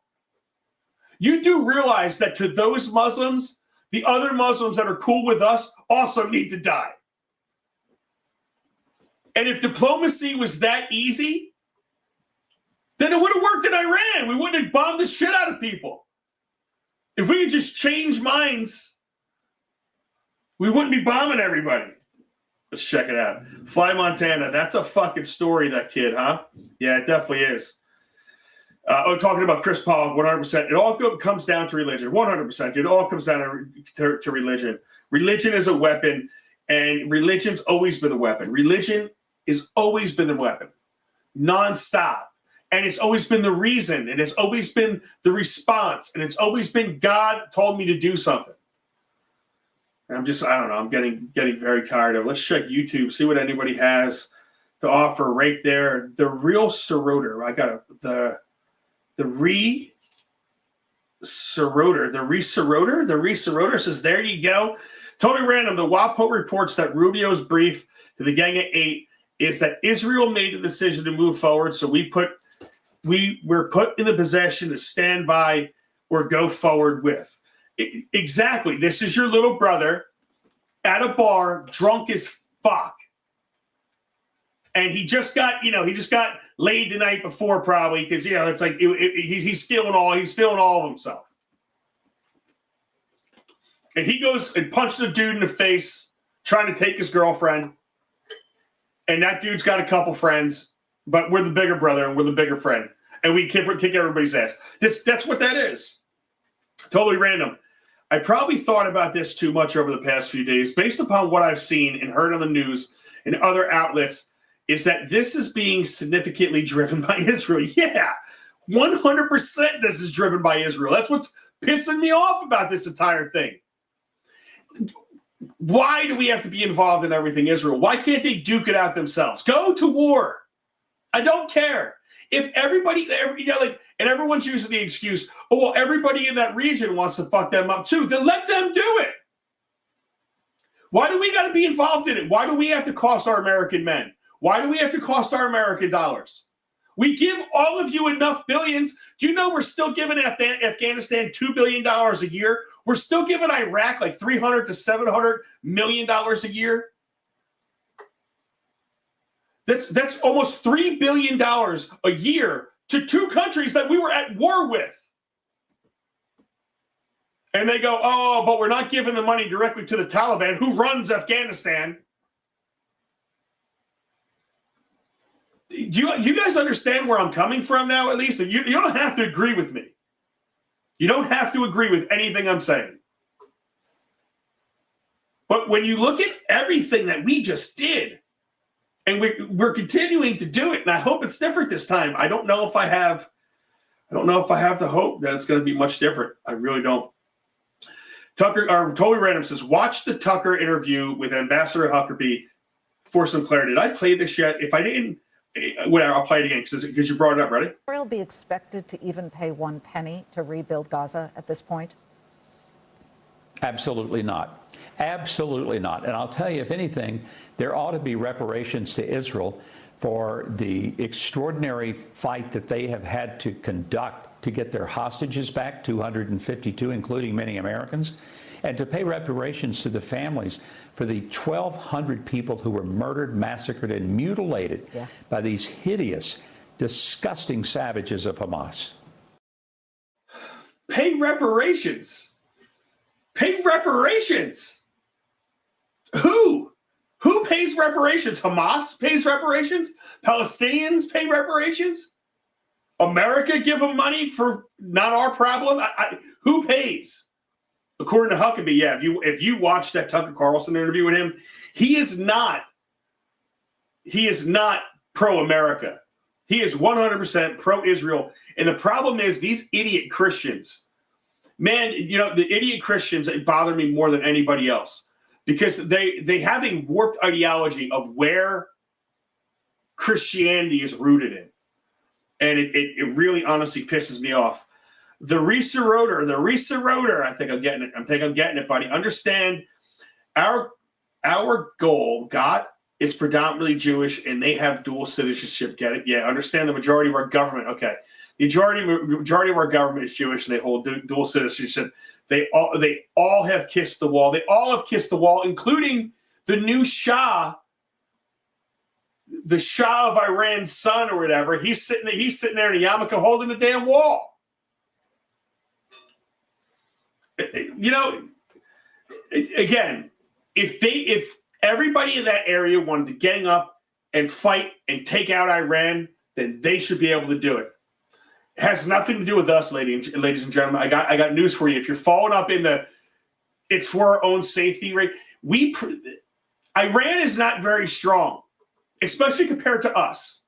You do realize that to those Muslims, the other Muslims that are cool with us also need to die. And if diplomacy was that easy, then it would have worked in Iran. We wouldn't have bombed the shit out of people. If we could just change minds, we wouldn't be bombing everybody. Let's check it out. Fly Montana, that's a fucking story, that kid, huh? Yeah, it definitely is. Talking about Chris Paul, 100%. It all comes down to religion, 100%. It all comes down to religion. Religion is a weapon, and religion's always been a weapon. Religion has always been a weapon, nonstop. And it's always been the reason, and it's always been the response, and it's always been God told me to do something. And I don't know, I'm getting very tired of it. Let's check YouTube, see what anybody has to offer right there. The real Serotor. I got the Serotor says, there you go. Totally random. The WAPO reports that Rubio's brief to the Gang of Eight is that Israel made the decision to move forward, so we're put in the position to stand by or go forward with. Exactly. This is your little brother at a bar, drunk as fuck. And he just got laid the night before, probably, because it's like he's feeling all of himself. And he goes and punches a dude in the face, trying to take his girlfriend. And that dude's got a couple friends, but we're the bigger brother and we're the bigger friend, and we kick everybody's ass. That's what that is. Totally random. I probably thought about this too much over the past few days, based upon what I've seen and heard on the news and other outlets, is that this is being significantly driven by Israel. Yeah, 100% this is driven by Israel. That's what's pissing me off about this entire thing. Why do we have to be involved in everything Israel? Why can't they duke it out themselves? Go to war. I don't care. If everybody, and everyone's using the excuse, oh, well, everybody in that region wants to fuck them up too, then let them do it. Why do we got to be involved in it? Why do we have to cost our American men? Why do we have to cost our American dollars? We give all of you enough billions. Do you know we're still giving Afghanistan $2 billion a year? We're still giving Iraq like $300 to $700 million a year. That's almost $3 billion a year to two countries that we were at war with. And they go, oh, but we're not giving the money directly to the Taliban, who runs Afghanistan. Do you guys understand where I'm coming from now, at least? You don't have to agree with me. You don't have to agree with anything I'm saying. But when you look at everything that we just did, and we're continuing to do it, and I hope it's different this time. I don't know if I have the hope that it's going to be much different. I really don't. Tucker, Totally Random says, watch the Tucker interview with Ambassador Huckabee for some clarity. Did I play this yet? If I didn't, whatever, I'll play it again because you brought it up. Ready? Will be expected to even pay one penny to rebuild Gaza at this point? Absolutely not. Absolutely not. And I'll tell you, if anything, there ought to be reparations to Israel for the extraordinary fight that they have had to conduct to get their hostages back, 252, including many Americans, and to pay reparations to the families for the 1,200 people who were murdered, massacred, and mutilated by these hideous, disgusting savages of Hamas. Pay reparations. Pay reparations. Who? Who pays reparations? Hamas pays reparations? Palestinians pay reparations? America give them money for not our problem? Who pays? According to Huckabee, yeah, if you watch that Tucker Carlson interview with him, he is not pro-America. He is 100% pro-Israel. And the problem is these idiot Christians, man, the idiot Christians bother me more than anybody else, because they have a warped ideology of where Christianity is rooted in. And it really honestly pisses me off. The Reserotor, I think I'm getting it, buddy. Understand our goal, God is predominantly Jewish and they have dual citizenship. Get it? Yeah, understand the majority of our government. Okay. The majority of our government is Jewish and they hold dual citizenship. They all have kissed the wall. They all have kissed the wall, including the new Shah, the Shah of Iran's son or whatever. He's sitting there in a yarmulke holding the damn wall. Again, if everybody in that area wanted to gang up and fight and take out Iran, then they should be able to do it. It has nothing to do with us, ladies and gentlemen. I got news for you. If you're falling up in it's for our own safety, right? Iran is not very strong, especially compared to us.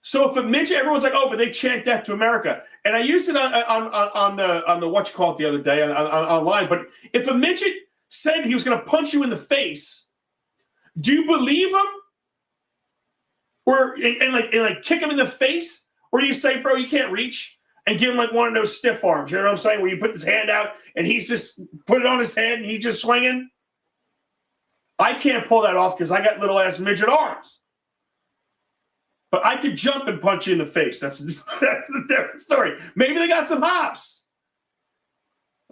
So if a midget, everyone's like, oh, but they chant death to America. And I used it on the what you call it the other day online. But if a midget said he was going to punch you in the face, do you believe him? Or and kick him in the face? Or do you say, bro, you can't reach, and give him like one of those stiff arms? You know what I'm saying? Where you put his hand out and he's just put it on his head and he's just swinging. I can't pull that off because I got little ass midget arms. But I could jump and punch you in the face. That's the different story. Maybe they got some hops.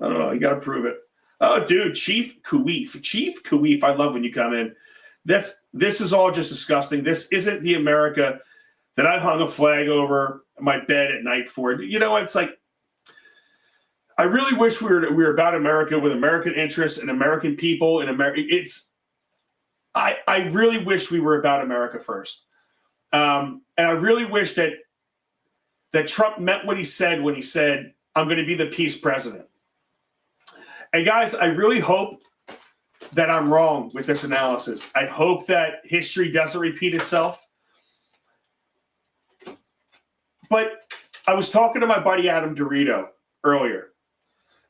I don't know. You got to prove it. Oh, dude, Chief Kuweef. I love when you come in. This is all just disgusting. This isn't the America that I hung a flag over my bed at night for. You know, it's like I really wish we were about America with American interests and American people and America. I really wish we were about America first. And I really wish that Trump meant what he said when he said, I'm going to be the peace president. And guys, I really hope that I'm wrong with this analysis. I hope that history doesn't repeat itself. But I was talking to my buddy Adam Dorito earlier.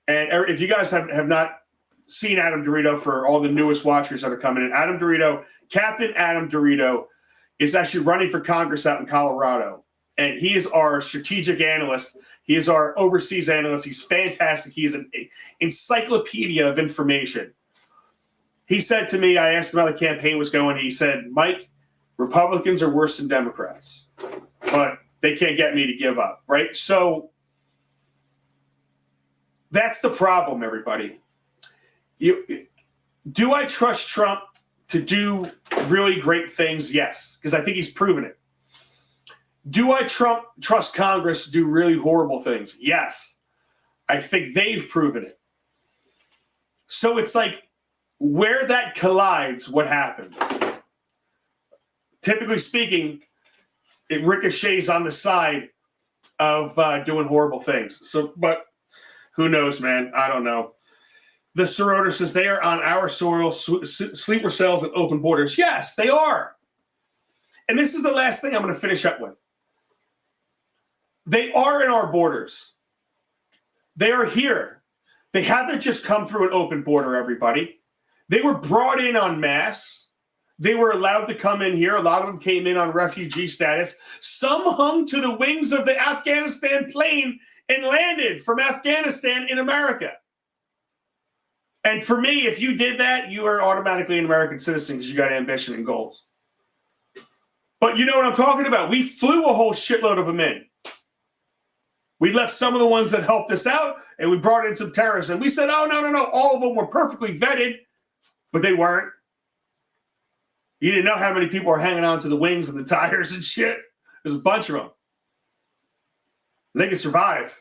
And if you guys have not seen Adam Dorito, for all the newest watchers that are coming in, Adam Dorito, Captain Adam Dorito, is actually running for Congress out in Colorado. And he is our strategic analyst. He is our overseas analyst. He's fantastic. He's an encyclopedia of information. He said to me, I asked him how the campaign was going. He said, Mike, Republicans are worse than Democrats, but they can't get me to give up, right? So that's the problem, everybody. Do I trust Trump to do really great things? Yes, because I think he's proven it. Do I trust Congress to do really horrible things? Yes. I think they've proven it. So it's like where that collides, what happens? Typically speaking, it ricochets on the side of doing horrible things. So, but who knows, man? I don't know. The Sorota says they are on our soil, sleeper cells and open borders. Yes, they are. And this is the last thing I'm going to finish up with. They are in our borders. They are here. They haven't just come through an open border, everybody. They were brought in en masse. They were allowed to come in here. A lot of them came in on refugee status. Some hung to the wings of the Afghanistan plane and landed from Afghanistan in America. And for me, if you did that, you are automatically an American citizen because you got ambition and goals. But you know what I'm talking about. We flew a whole shitload of them in. We left some of the ones that helped us out, and we brought in some terrorists. And we said, oh, no. All of them were perfectly vetted, but they weren't. You didn't know how many people were hanging on to the wings and the tires and shit. There's a bunch of them. And they can survive.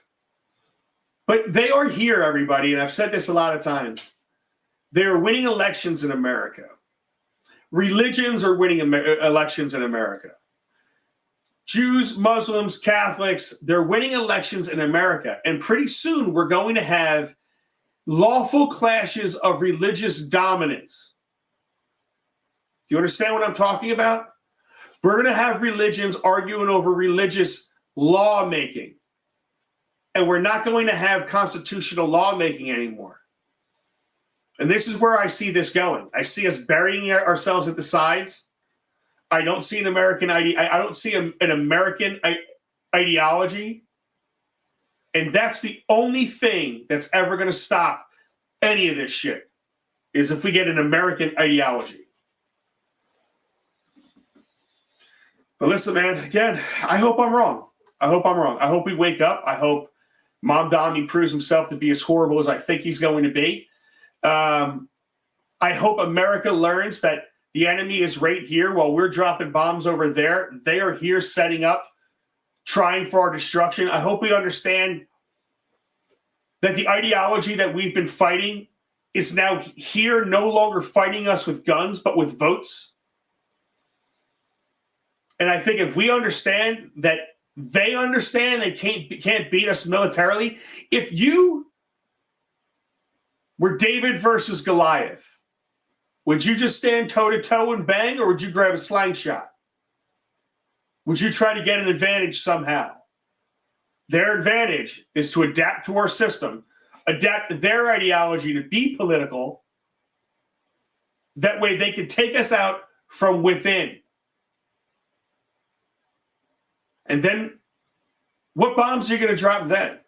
But they are here, everybody, and I've said this a lot of times. They are winning elections in America. Religions are winning elections in America. Jews, Muslims, Catholics, they're winning elections in America. And pretty soon we're going to have lawful clashes of religious dominance. Do you understand what I'm talking about? We're going to have religions arguing over religious lawmaking. And we're not going to have constitutional lawmaking anymore. And this is where I see this going. I see us burying ourselves at the sides. I don't see an American I don't see an American ideology. And that's the only thing that's ever going to stop any of this shit, is if we get an American ideology. But listen, man, again, I hope I'm wrong. I hope we wake up. I hope Mom Donnie proves himself to be as horrible as I think he's going to be. I hope America learns that the enemy is right here while we're dropping bombs over there. They are here setting up, trying for our destruction. I hope we understand that the ideology that we've been fighting is now here, no longer fighting us with guns, but with votes. And I think if we understand that they understand they can't beat us militarily. If you were David versus Goliath, would you just stand toe-to-toe and bang, or would you grab a slingshot? would you try to get an advantage somehow? Their advantage is to adapt to our system, adapt their ideology to be political. That way they can take us out from within. And then what bombs are you going to drop then?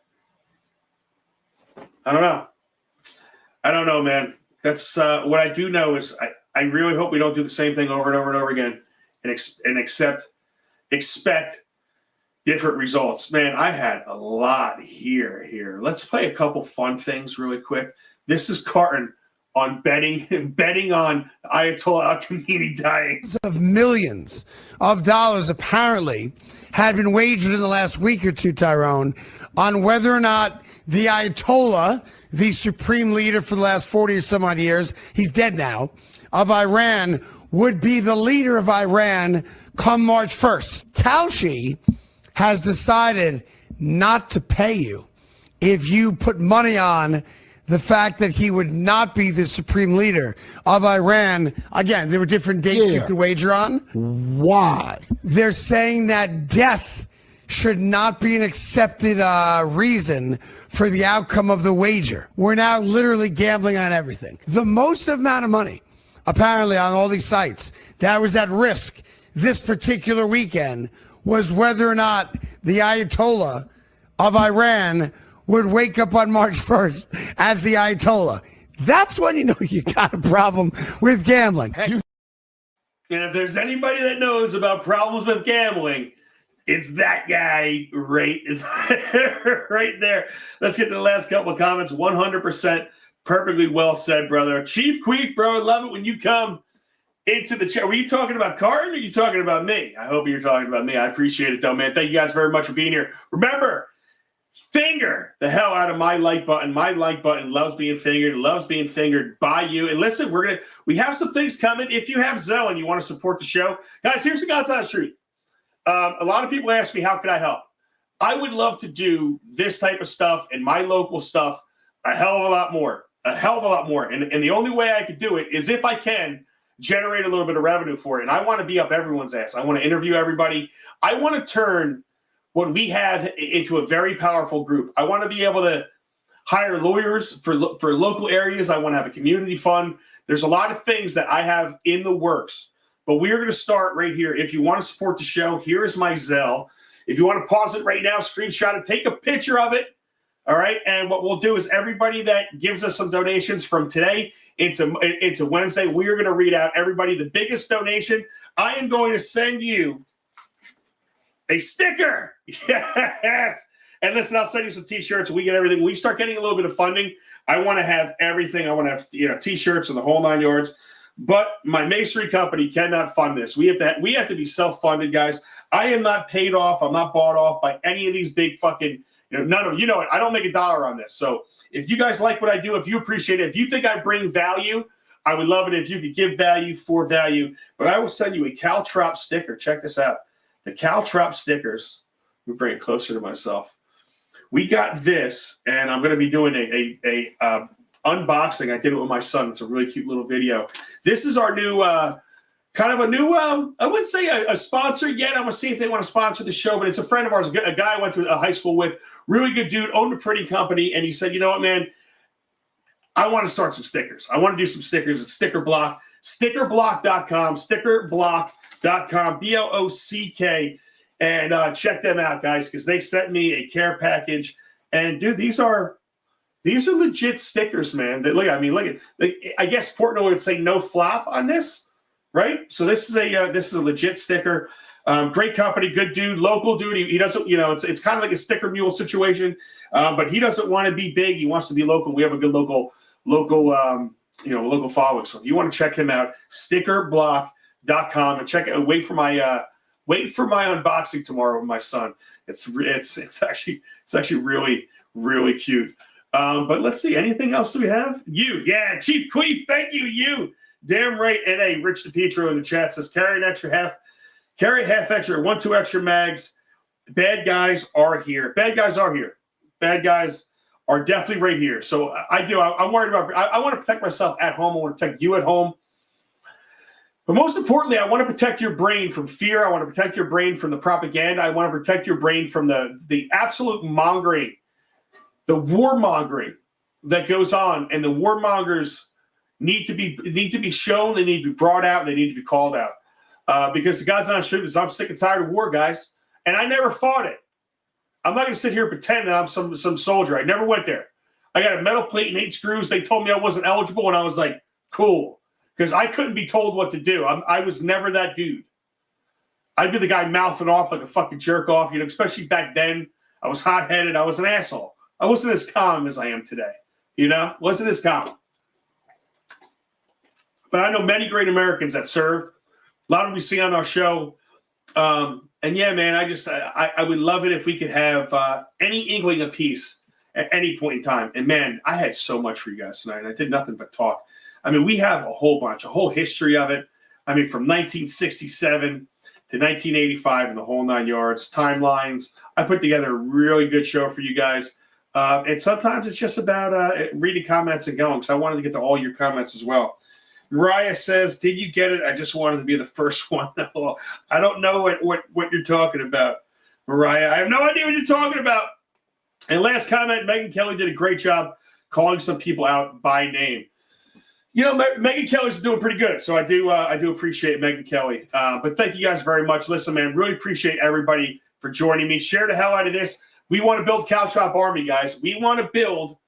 I don't know. I don't know, man. That's what I do know is I really hope we don't do the same thing over and over and over again and expect different results. Man, I had a lot here. Let's play a couple fun things really quick. This is Carton on betting on Ayatollah Khamenei dying. Of millions of dollars apparently had been wagered in the last week or two, Tyrone, on whether or not the Ayatollah, the supreme leader for the last 40 or some odd years, he's dead now, of Iran, would be the leader of Iran come March 1st. Kalshi has decided not to pay you if you put money on the fact that he would not be the supreme leader of Iran. Again, there were different dates you could wager on. Why? They're saying that death should not be an accepted reason for the outcome of the wager. We're now literally gambling on everything. The most amount of money, apparently, on all these sites that was at risk this particular weekend was whether or not the Ayatollah of Iran would wake up on March 1st as the Ayatollah. That's when you know you got a problem with gambling. And if there's anybody that knows about problems with gambling, it's that guy right there. Let's get to the last couple of comments. 100% perfectly well said, brother. Chief Queef, bro, I love it when you come into the chat. Were you talking about Carton or are you talking about me? I hope you're talking about me. I appreciate it, though, man. Thank you guys very much for being here. Remember, finger the hell out of my like button. My like button loves being fingered by you. And listen, we have some things coming. If you have Zelle and you want to support the show, guys, here's the God's honest truth. A lot of people ask me, how can I help? I would love to do this type of stuff and my local stuff a hell of a lot more. And the only way I could do it is if I can generate a little bit of revenue for it. And I want to be up everyone's ass. I want to interview everybody. I want to turn what we have into a very powerful group. I want to be able to hire lawyers for local areas. I want to have a community fund. There's a lot of things that I have in the works, but we're going to start right here. If you want to support the show, here is my Zelle. If you want to pause it right now, screenshot it, take a picture of it. All right. And what we'll do is everybody that gives us some donations from today into Wednesday, we are going to read out everybody the biggest donation. I am going to send you a sticker. Yes. And listen, I'll send you some t-shirts. We get everything. We start getting a little bit of funding. I want to have everything. I want to have, t-shirts and the whole 9 yards. But my masonry company cannot fund this. We have to be self-funded, guys. I am not paid off. I'm not bought off by any of these big fucking, none of, it. I don't make a dollar on this. So if you guys like what I do, if you appreciate it, if you think I bring value, I would love it if you could give value for value. But I will send you a Caltrop sticker. Check this out. The Caltrop stickers. Let me bring it closer to myself. We got this, and I'm going to be doing a unboxing. I did it with my son. It's a really cute little video. This is our new, I wouldn't say a sponsor yet. I'm going to see if they want to sponsor the show, but it's a friend of ours, a guy I went to a high school with, really good dude, owned a printing company, and he said, you know what, man, I want to start some stickers. I want to do some stickers at Sticker Block, stickerblock.com, stickerblock.com, BLOCK, and check them out, guys, because they sent me a care package, and dude, these are legit stickers, man. Look at, I guess Portnoy would say no flop on this, right? So this is a legit sticker. Great company, good dude, local dude. He doesn't, it's kind of like a sticker mule situation, but he doesn't want to be big. He wants to be local. We have a good local following. So if you want to check him out, stickerblock.com, and wait for my unboxing tomorrow with my son. It's actually really, really cute. But let's see, anything else do we have? Yeah, Chief Queef, thank you. Damn right. And Rich DePietro in the chat says, carry half extra, 1-2 extra mags. Bad guys are here. Bad guys are definitely right here. So I'm worried about, I want to protect myself at home. I want to protect you at home. But most importantly, I want to protect your brain from fear. I want to protect your brain from the propaganda. I want to protect your brain from the absolute mongering, the warmongering that goes on. And the warmongers need to be shown. They need to be brought out. They need to be called out. Because the God's honest truth is I'm sick and tired of war, guys. And I never fought it. I'm not going to sit here and pretend that I'm some soldier. I never went there. I got a metal plate and 8 screws. They told me I wasn't eligible, and I was like, cool. Because I couldn't be told what to do. I was never that dude. I'd be the guy mouthing off like a fucking jerk off, especially back then. I was hot-headed. I was an asshole. I wasn't as calm as I am today, Wasn't as calm. But I know many great Americans that served. A lot of them we see on our show. And yeah, man, I would love it if we could have any inkling of peace at any point in time. And man, I had so much for you guys tonight. I did nothing but talk. I mean, we have a whole history of it. I mean, from 1967 to 1985 and the whole 9 yards, timelines. I put together a really good show for you guys. And sometimes it's just about reading comments and going, because I wanted to get to all your comments as well. Mariah says, did you get it? I just wanted to be the first one. I don't know what you're talking about, Mariah. I have no idea what you're talking about. And last comment, Megyn Kelly did a great job calling some people out by name. Megyn Kelly's doing pretty good, so I do appreciate Megyn Kelly. But thank you guys very much. Listen, man, really appreciate everybody for joining me. Share the hell out of this. We want to build Caltrop Army, guys. We want to build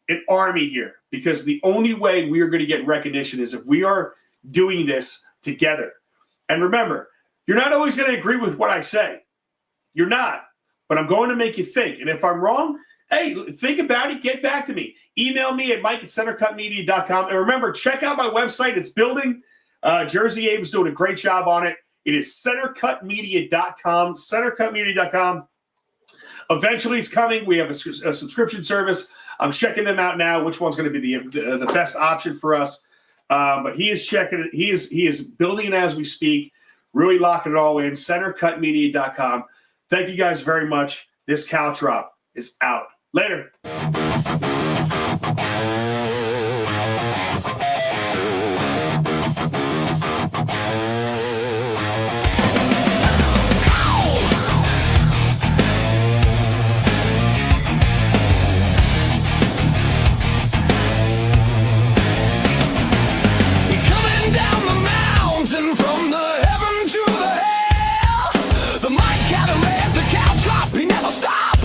an army here, because the only way we are going to get recognition is if we are doing this together. And remember, you're not always going to agree with what I say. You're not. But I'm going to make you think. And if I'm wrong, hey, think about it. Get back to me. Email me at mike@centercutmedia.com. And remember, check out my website. It's building. Jersey Abe's doing a great job on it. It is centercutmedia.com. Centercutmedia.com. Eventually, it's coming. We have a subscription service. I'm checking them out now, which one's going to be the best option for us. But he is checking it. He is building it as we speak, really locking it all in. Centercutmedia.com. Thank you guys very much. This Caltrop is out. Later.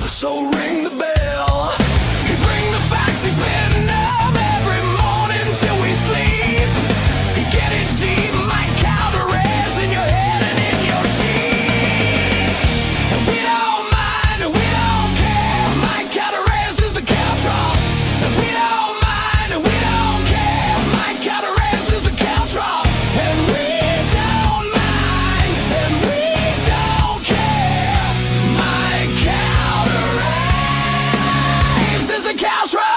So ring the bell.